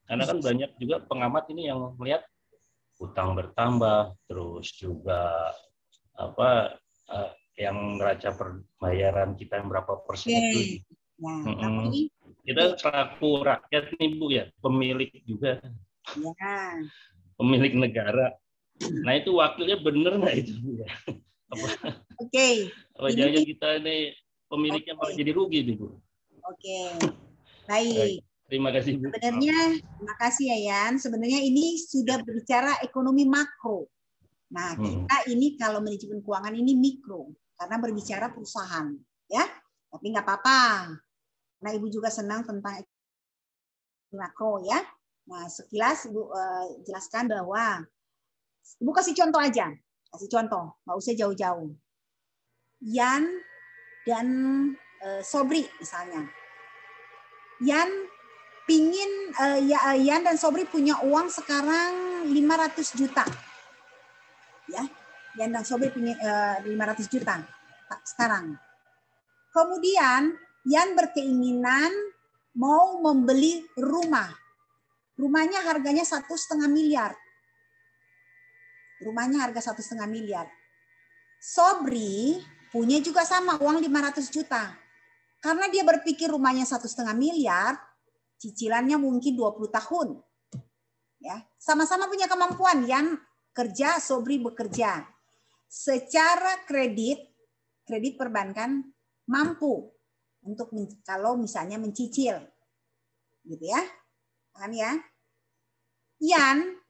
Speaker 4: Karena kan banyak juga pengamat ini yang melihat hutang bertambah, terus juga
Speaker 5: yang neraca pembayaran kita yang berapa persen itu.
Speaker 1: Nah, tapi
Speaker 5: kita selaku rakyat nih Bu ya, pemilik juga, pemilik negara. Nah itu wakilnya bener nggak itu Bu ya?
Speaker 1: Oke.
Speaker 5: Jangan kita ini pemiliknya malah jadi rugi nih Bu.
Speaker 1: Baik.
Speaker 5: Terima kasih Bu.
Speaker 1: Sebenarnya, terima kasih ya Yan. Sebenarnya ini sudah berbicara ekonomi makro. Nah, kita ini kalau manajemen keuangan ini mikro, karena berbicara perusahaan, ya. Tapi nggak apa-apa. Nah, Ibu juga senang tentang ekonomi makro, ya. Nah, sekilas Ibu jelaskan bahwa, Ibu kasih contoh aja. Kasih contoh, nggak usah jauh-jauh. Yan dan Sobri misalnya. Yan dan Sobri punya uang sekarang 500 juta. Ya, Yan dan Sobri punya 500 juta sekarang. Kemudian Yan berkeinginan mau membeli rumah. Rumahnya harganya 1,5 miliar. Rumahnya harga 1,5 miliar. Sobri punya juga sama uang 500 juta. Karena dia berpikir rumahnya 1,5 miliar, cicilannya mungkin 20 tahun. Ya, sama-sama punya kemampuan. Yan kerja, Sobri bekerja. Secara kredit perbankan mampu untuk kalau misalnya mencicil. Gitu ya. Paham ya? Yan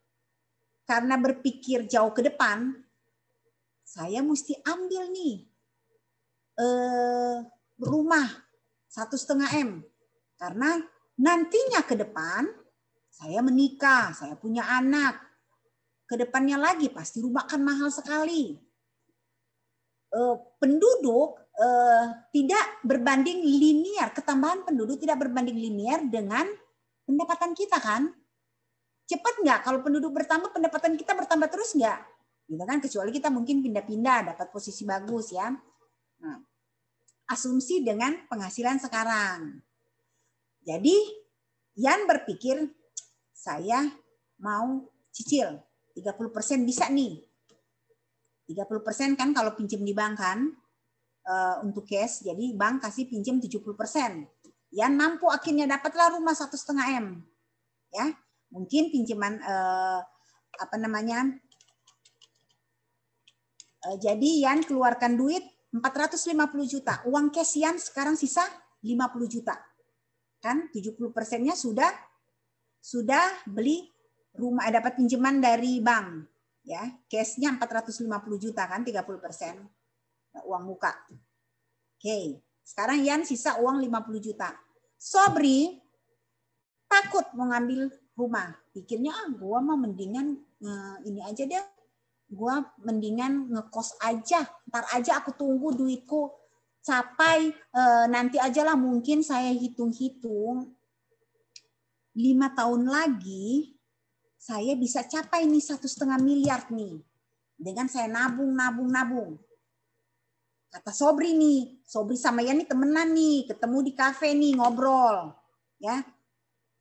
Speaker 1: karena berpikir jauh ke depan, saya mesti ambil nih rumah 1,5 M. Karena nantinya ke depan saya menikah, saya punya anak. Ke depannya lagi pasti rumah akan mahal sekali. Penduduk tidak berbanding linear, ketambahan penduduk tidak berbanding linear dengan pendapatan kita kan. Cepat nggak kalau penduduk bertambah, pendapatan kita bertambah terus nggak? Gitu kan, kecuali kita mungkin pindah-pindah dapat posisi bagus ya. Nah, asumsi dengan penghasilan sekarang. Jadi Yan berpikir saya mau cicil 30% bisa nih. 30% kan kalau pinjam di bank kan untuk cash, jadi bank kasih pinjam 70%. Yan mampu akhirnya dapatlah rumah 1,5 M. Ya, mungkin pinjaman jadi Yan keluarkan duit 450 juta. Uang cash Yan sekarang sisa 50 juta. Kan 70%-nya sudah beli rumah, dapat pinjaman dari bank. Ya, cash-nya 450 juta kan 30% uang muka. Oke, sekarang Yan sisa uang 50 juta. Sobri takut mau ngambil rumah. Pikirnya gua mah mendingan ini aja deh. Gua mendingan ngekos aja. Ntar aja aku tunggu duitku capai nanti aja lah, mungkin saya hitung-hitung 5 tahun lagi saya bisa capai nih 1,5 miliar nih. Dengan saya nabung. Kata Sobri nih, Sobri sama Yan nih temenan nih, ketemu di kafe nih ngobrol. Ya,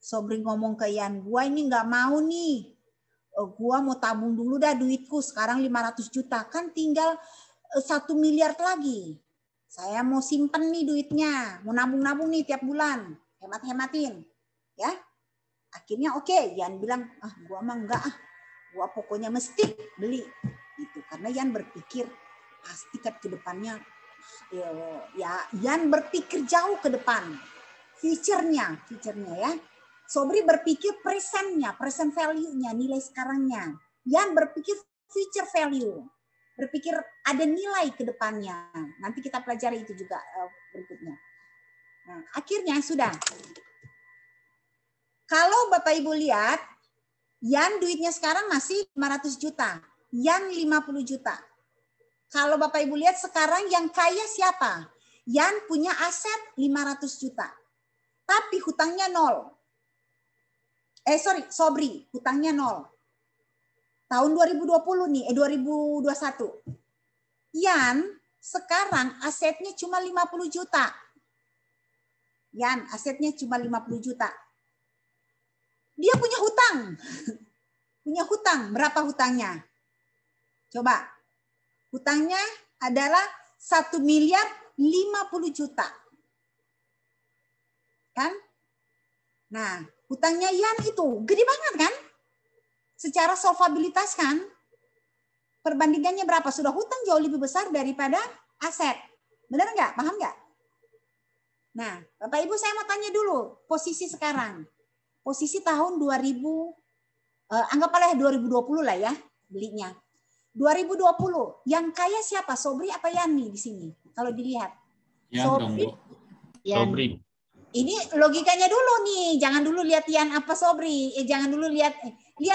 Speaker 1: Sobri ngomong ke Yan, gua ini nggak mau nih, gua mau tabung dulu dah duitku, sekarang 500 juta, kan tinggal 1 miliar lagi. Saya mau simpen nih duitnya, mau nabung-nabung nih tiap bulan, hemat-hematin. Ya, akhirnya oke, Yan bilang, gua mah enggak gua pokoknya mesti beli. Gitu. Karena Yan berpikir pasti ke depannya, ya Yan berpikir jauh ke depan, future-nya ya. Sobri berpikir present-nya, present value-nya, nilai sekarangnya. Yan berpikir future value, berpikir ada nilai ke depannya. Nanti kita pelajari itu juga berikutnya. Nah, akhirnya sudah. Kalau Bapak Ibu lihat, Yan duitnya sekarang masih 500 juta. Yan 50 juta. Kalau Bapak Ibu lihat sekarang yang kaya siapa? Yan punya aset 500 juta. Tapi hutangnya 0. Sobri, hutangnya 0. Tahun 2020 nih, 2021. Yan sekarang asetnya cuma 50 juta. Yan asetnya cuma 50 juta. Dia punya hutang. Punya hutang. Berapa hutangnya? Coba. Hutangnya adalah 1.050.000.000. Kan? Nah, hutangnya Yan itu gede banget kan? Secara solvabilitas kan? Perbandingannya berapa? Sudah hutang jauh lebih besar daripada aset. Benar nggak? Paham nggak? Nah, Bapak Ibu saya mau tanya dulu posisi sekarang. Posisi tahun 2000, anggaplah 2020 lah ya belinya. 2020, yang kaya siapa? Sobri apa Yani di sini? Kalau dilihat.
Speaker 7: Sobri.
Speaker 4: Sobri.
Speaker 1: Ini logikanya dulu nih, jangan dulu lihat Yan apa Sobri, jangan dulu lihat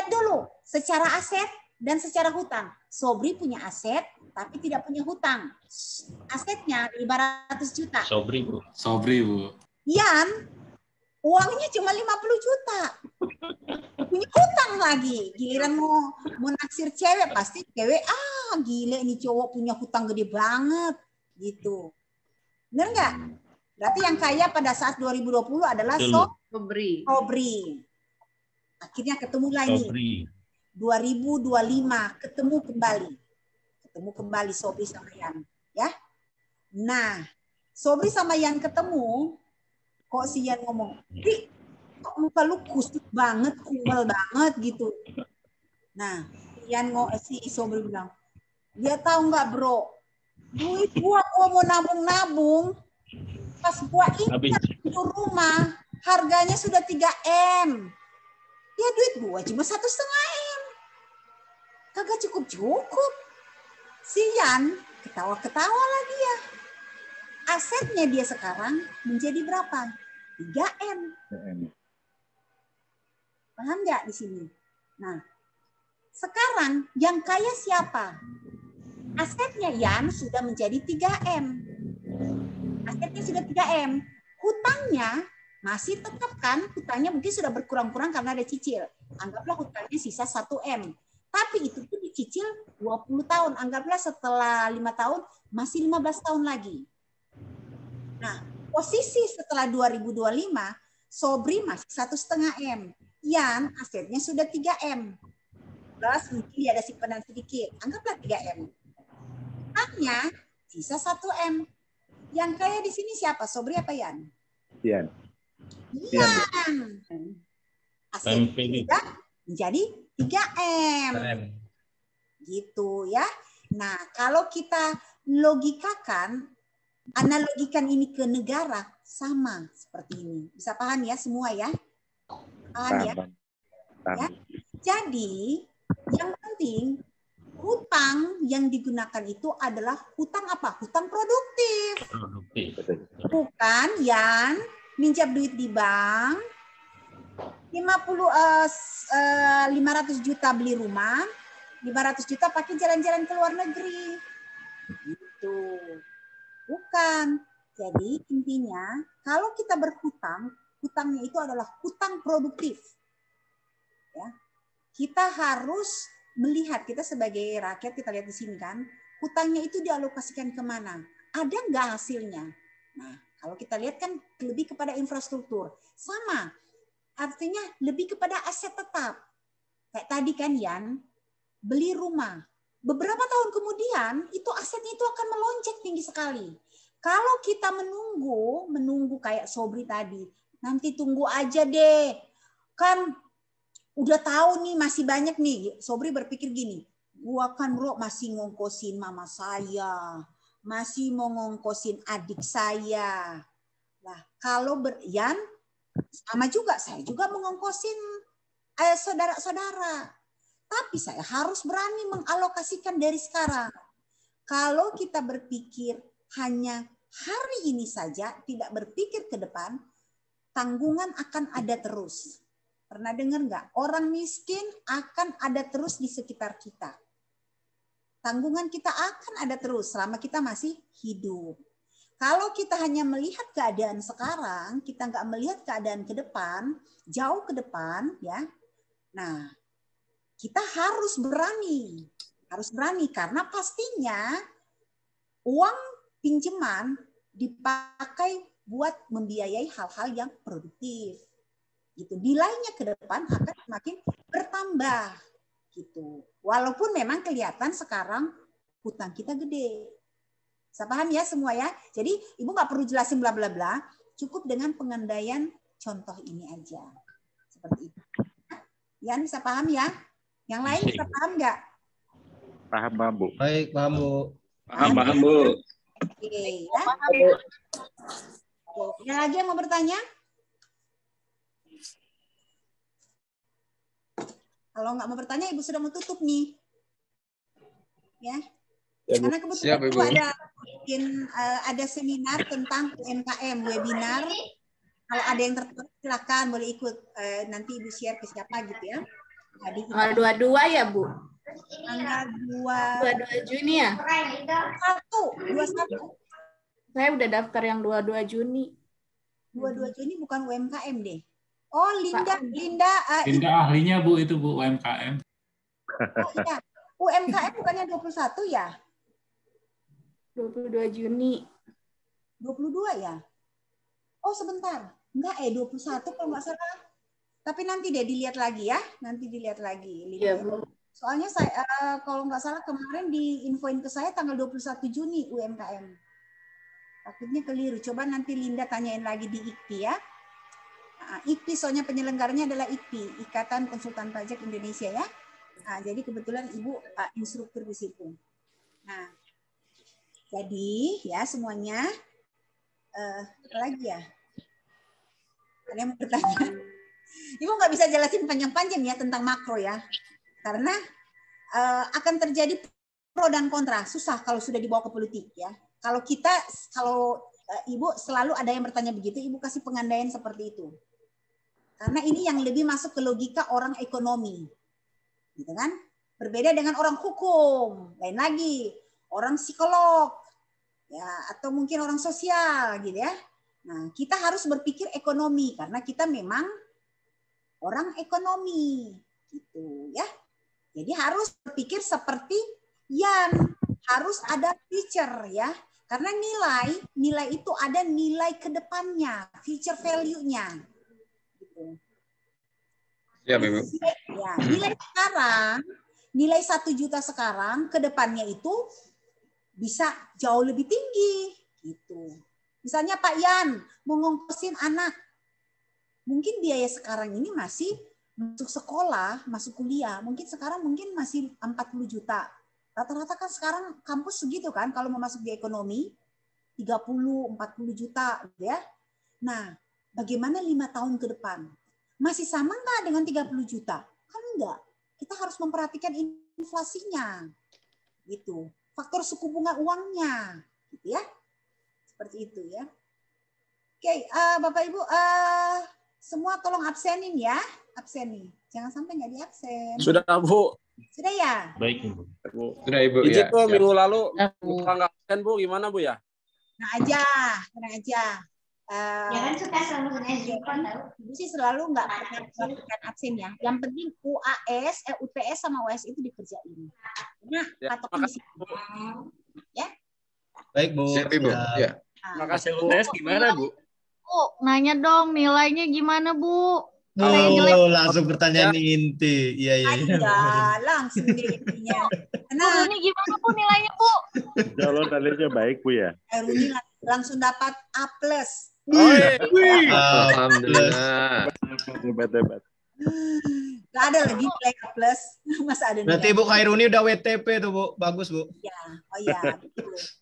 Speaker 1: dulu secara aset dan secara hutang. Sobri punya aset tapi tidak punya hutang. Asetnya 500 juta.
Speaker 4: Sobri, Bu.
Speaker 7: Sobri, Bu.
Speaker 1: Yan uangnya cuma 50 juta. Punya hutang lagi. Giliran mau naksir cewek pasti cewek gile ini cowok punya hutang gede banget gitu. Benar nggak? Berarti yang kaya pada saat 2020 adalah Sobri. Akhirnya ketemu lagi. 2025 ketemu kembali Sobri sama Yan, ya. Nah, Sobri sama Yan ketemu, kok si Yan ngomong, "Ri, kok muka lu kusut banget, kumel banget gitu." Nah, si Sobri bilang, "Dia tahu nggak, Bro? Duit gua mau nabung-nabung. Pas gua ingat itu rumah harganya sudah 3M. Ya duit gua cuma 1,5 M. Kagak cukup. Si Yan ketawa-ketawa lagi ya. Asetnya dia sekarang menjadi berapa? 3M. Paham nggak di sini? Nah, sekarang yang kaya siapa? Asetnya Yan sudah menjadi 3M. Asetnya sudah 3M. Hutangnya masih tetap kan? Hutangnya mungkin sudah berkurang-kurang karena ada cicil. Anggaplah hutangnya sisa 1M. Tapi itu tuh dicicil 20 tahun. Anggaplah setelah 5 tahun masih 15 tahun lagi. Nah, posisi setelah 2025, Sobri masih 1,5 M. Yan asetnya sudah 3M. Plus mungkin ada simpanan sedikit. Anggaplah 3M. Hutangnya sisa 1M. Yang kaya di sini siapa? Sobri apa Yan?
Speaker 10: Yan.
Speaker 1: Asetnya sudah menjadi 3M. Gitu ya. Nah, kalau kita logikakan, analogikan ini ke negara, sama seperti ini. Bisa paham ya semua ya? Paham ya? Ya? Jadi, yang penting hutang yang digunakan itu adalah hutang apa? Hutang produktif. Bukan yang minjam duit di bank, 500 juta beli rumah, 500 juta pakai jalan-jalan ke luar negeri. Gitu. Bukan. Jadi intinya kalau kita berhutang, hutangnya itu adalah hutang produktif. Ya. Kita harus melihat, kita sebagai rakyat, kita lihat di sini kan, hutangnya itu dialokasikan kemana? Ada nggak hasilnya? Nah, kalau kita lihat kan lebih kepada infrastruktur. Sama. Artinya lebih kepada aset tetap. Kayak tadi kan Yan, beli rumah. Beberapa tahun kemudian itu asetnya itu akan melonjak tinggi sekali. Kalau kita menunggu kayak Sobri tadi, nanti tunggu aja deh. Kan udah tahu nih masih banyak nih. Sobri berpikir gini, gua kan bro masih ngongkosin mama saya, masih mau ngongkosin adik saya. Nah, kalau Yan sama juga, saya juga mengongkosin saudara-saudara. Tapi saya harus berani mengalokasikan dari sekarang. Kalau kita berpikir hanya hari ini saja, tidak berpikir ke depan, tanggungan akan ada terus. Pernah dengar nggak? Orang miskin akan ada terus di sekitar kita. Tanggungan kita akan ada terus selama kita masih hidup. Kalau kita hanya melihat keadaan sekarang, kita nggak melihat keadaan ke depan, jauh ke depan, ya. Nah, kita harus berani karena pastinya uang pinjaman dipakai buat membiayai hal-hal yang produktif. Gitu. Nilainya ke depan akan semakin bertambah. Gitu. Walaupun memang kelihatan sekarang hutang kita gede. Bisa paham ya semua ya? Jadi Ibu nggak perlu jelasin bla bla bla, cukup dengan pengandaian contoh ini aja. Seperti itu. Yan bisa paham ya? Yang lain bisa paham nggak?
Speaker 10: Paham, Bu.
Speaker 9: Baik, paham, Bu.
Speaker 10: Paham, Bu.
Speaker 1: Oke, ya. Ada lagi yang mau bertanya? Kalau nggak mau bertanya, Ibu sudah mau tutup nih. Ya. Karena kebetulan Ibu ada seminar tentang UMKM, webinar. Kalau ada yang tertarik silakan boleh ikut. Nanti Ibu share ke siapa gitu ya.
Speaker 13: Tanggal 22 ya, Bu?
Speaker 1: Tanggal
Speaker 13: 22 Juni ya?
Speaker 1: 21.
Speaker 13: Saya udah daftar yang 22 Juni.
Speaker 1: 22 Juni bukan UMKM deh. Oh, Linda
Speaker 7: ahlinya Bu itu Bu UMKM.
Speaker 1: Oh iya. UMKM bukannya 21 ya?
Speaker 13: 22 Juni.
Speaker 1: 22 ya? Oh, sebentar. Enggak, 21 kalau nggak salah. Tapi nanti deh dilihat lagi ya. Nanti dilihat lagi.
Speaker 13: Iya, Bu.
Speaker 1: Soalnya saya kalau nggak salah kemarin diinfoin ke saya tanggal 21 Juni UMKM. Takutnya keliru. Coba nanti Linda tanyain lagi di IKPI ya. IKPI soalnya penyelenggaranya adalah IKPI, Ikatan Konsultan Pajak Indonesia ya. Nah, jadi kebetulan Ibu instruktur di situ. Nah, jadi ya semuanya apa lagi ya? Ada yang bertanya? Ibu nggak bisa jelasin panjang-panjang ya tentang makro ya, karena akan terjadi pro dan kontra. Susah kalau sudah dibawa ke politik ya. Kalau Ibu selalu ada yang bertanya begitu, Ibu kasih pengandaian seperti itu. Karena ini yang lebih masuk ke logika orang ekonomi. Gitu kan? Berbeda dengan orang hukum, lain lagi. Orang psikolog, ya, atau mungkin orang sosial gitu ya. Nah, kita harus berpikir ekonomi karena kita memang orang ekonomi gitu ya. Jadi harus berpikir seperti Yan, harus ada feature ya. Karena nilai itu ada nilai ke depannya, feature value-nya. Gitu.
Speaker 2: Ya, Ibu.
Speaker 1: Ya, nilai sekarang, nilai 1 juta sekarang ke depannya itu bisa jauh lebih tinggi gitu. Misalnya Pak Yan mau ngongkosin anak, mungkin biaya sekarang ini masih masuk sekolah, masuk kuliah, mungkin sekarang masih 40 juta. Rata-rata kan sekarang kampus segitu kan kalau mau masuk di ekonomi 30-40 juta ya. Nah, bagaimana 5 tahun ke depan? Masih sama nggak dengan 30 juta? Kan enggak. Kita harus memperhatikan inflasinya. Gitu. Faktor suku bunga uangnya. Gitu ya. Seperti itu ya. Oke, Bapak Ibu, semua tolong absenin ya. Absenin. Jangan sampai nggak diabsen.
Speaker 14: Sudah, Bu.
Speaker 1: Sudah ya?
Speaker 4: Baik, Ibu.
Speaker 2: Sudah, Ibu.
Speaker 14: Izin
Speaker 2: Ya,
Speaker 14: Bu,
Speaker 2: siap.
Speaker 14: minggu lalu nggak absen Bu, gimana Bu ya?
Speaker 1: Nah aja, tenang aja. Jangan suka selalu Ibu sih selalu nggak pernah melakukan absen ya. Yang penting UAS, UPS sama UAS itu dikerjain. Nah, patokan di situ. Ya.
Speaker 9: Baik, Bu.
Speaker 2: Siap, Ibu. Ya.
Speaker 5: Makasih UTS gimana, Bu?
Speaker 3: Bu, nanya dong nilainya gimana, Bu?
Speaker 9: Oh, langsung pertanyaan inti. Iya.
Speaker 1: Langsung intinya.
Speaker 3: Nah, ini gimana Bu nilainya, Bu?
Speaker 10: Kalau nilainya baik, Bu ya.
Speaker 1: Runi langsung dapat A+.
Speaker 2: Alhamdulillah.
Speaker 10: Hebat.
Speaker 1: Gak ada lagi nilai A+. Masa ada nilai.
Speaker 9: Berarti Bu Khairuni udah WTP tuh, Bu. Bagus, Bu.
Speaker 1: Ya, oh ya.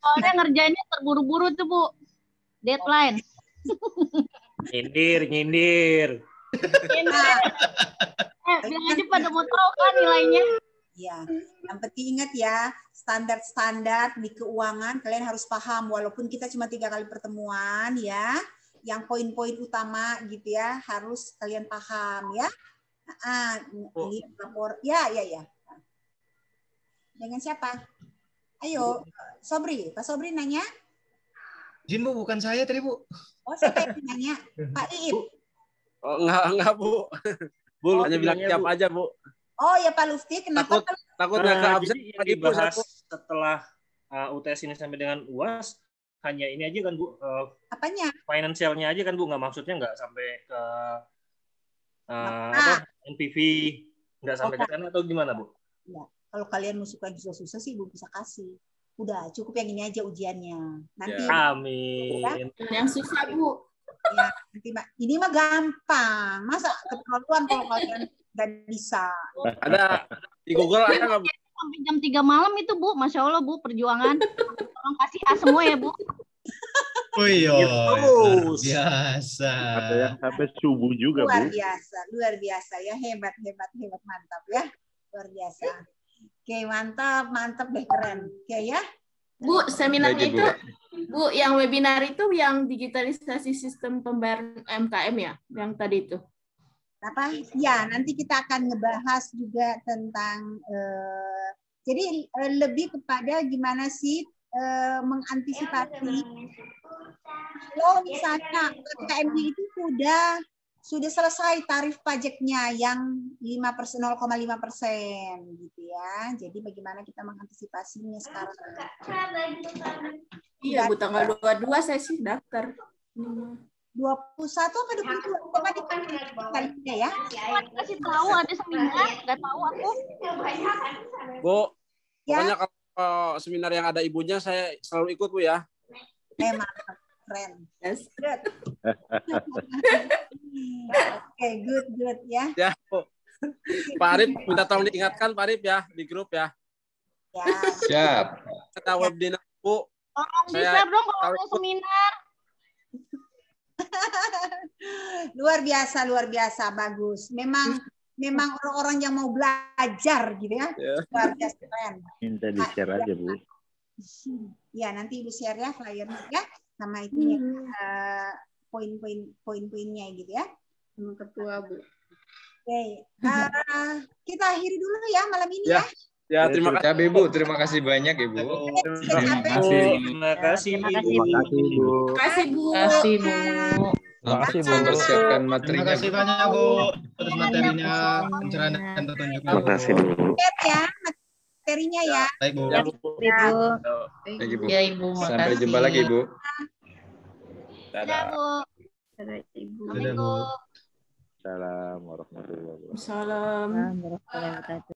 Speaker 3: Soalnya ngerjainnya terburu-buru tuh, Bu. Deadline.
Speaker 5: Nyindir.
Speaker 3: Bilang aja pada mau tahu kan nilainya.
Speaker 1: Ya, yang penting ingat ya, standar-standar di keuangan kalian harus paham. Walaupun kita cuma 3 kali pertemuan ya, yang poin-poin utama gitu ya harus kalian paham ya. Ini lapor. Ya. Dengan siapa? Ayo, Sobri. Pak Sobri nanya.
Speaker 9: Izin, Bu, bukan saya tadi, Bu.
Speaker 1: Oh, siapa yang nanya? Pak Iip.
Speaker 14: Oh, enggak Bu. Bu hanya bilang siap aja, Bu.
Speaker 1: Oh ya Pak Lufti, kenapa?
Speaker 14: Takut nggak ke absen
Speaker 5: Jadi yang dibahas setelah UTS ini sampai dengan UAS hanya ini aja kan Bu?
Speaker 1: Apanya?
Speaker 5: Finansialnya aja kan Bu, nggak maksudnya nggak sampai ke NPV, nggak sampai ke sana atau gimana Bu?
Speaker 1: Ya. Kalau kalian mau suka yang susah-susah sih Ibu bisa kasih. Udah, cukup yang ini aja ujiannya. Nanti
Speaker 14: Amin.
Speaker 13: Yang susah, Bu.
Speaker 1: ya, nanti ini mah gampang. Masa keterlaluan kalau kalian nggak bisa.
Speaker 14: Ada di Google ada nggak, Bu?
Speaker 8: Sampai jam 3 malam itu, Bu. Masya Allah, Bu, perjuangan. Tolong kasih A semua ya, Bu.
Speaker 9: Oh iya, luar biasa.
Speaker 10: Ada yang sampai subuh juga,
Speaker 1: Luar
Speaker 10: Bu.
Speaker 1: biasa ya, hebat, mantap ya, luar biasa. Oke, mantap deh, keren. Oke ya.
Speaker 13: Bu, seminarnya
Speaker 2: Baik, Ibu.
Speaker 13: itu, Bu, yang webinar itu yang digitalisasi sistem pembayaran UMKM ya, yang tadi itu.
Speaker 1: Apa? Ya, nanti kita akan ngebahas juga tentang jadi lebih kepada gimana sih mengantisipasi kalau misalnya UMKM itu sudah selesai tarif pajaknya yang 0,5% gitu ya. Jadi bagaimana kita mengantisipasinya sekarang?
Speaker 13: Iya, Bu, tanggal 22 saya sih daftar.
Speaker 1: 21 apa 22? Coba dikali ya.
Speaker 8: Kasih tahu ada seminar, nggak tahu aku.
Speaker 14: Bu,
Speaker 1: Ya.
Speaker 14: pokoknya kalau seminar yang ada ibunya saya selalu ikut, Bu ya.
Speaker 1: Mantap, keren.
Speaker 13: Yes.
Speaker 1: Good. Oke, good ya.
Speaker 14: Ya, Bu. Pak Arif minta tolong diingatkan Pak Arif ya di grup ya.
Speaker 1: Ya.
Speaker 2: Siap.
Speaker 14: Kita webinar, Bu.
Speaker 8: Tolong di-share dong kalau ada seminar.
Speaker 1: Luar biasa, bagus. Memang orang-orang yang mau belajar gitu ya. Luar biasa keren.
Speaker 10: Minta di-share aja, Bu.
Speaker 1: Ya, nanti Ibu share ya flyernya ya sama itunya poin-poinnya gitu ya.
Speaker 13: Ketua, Bu.
Speaker 1: Oke. Kita akhiri dulu ya malam ini ya.
Speaker 14: Ya, terima kasih.
Speaker 2: Ya, Ibu. Terima kasih banyak, Ibu.
Speaker 7: Terima kasih.
Speaker 14: Terima kasih,
Speaker 8: Terima
Speaker 14: Ibu.
Speaker 8: kasih, Bu.
Speaker 13: Terima kasih, Bu.
Speaker 4: Terima kasih, Bu.
Speaker 2: Mempersiapkan
Speaker 9: Terima
Speaker 2: materinya.
Speaker 9: kasih banyak, Bu, atas materinya, pencerahan dan petunjuknya.
Speaker 12: Terima kasih, Bu.
Speaker 1: Lihat ya materinya ya.
Speaker 9: Baik, Bu.
Speaker 14: Ya, Bu.
Speaker 2: Baik, Ibu.
Speaker 3: Ya, Ibu,
Speaker 2: Sampai
Speaker 3: makasih.
Speaker 2: jumpa lagi, Ibu.
Speaker 8: Dadah, Bu.
Speaker 13: Dadah, Ibu.
Speaker 9: Dadah, Bu.
Speaker 10: Assalamualaikum warahmatullahi wabarakatuh.
Speaker 13: Salam.
Speaker 8: Warahmatullahi wabarakatuh.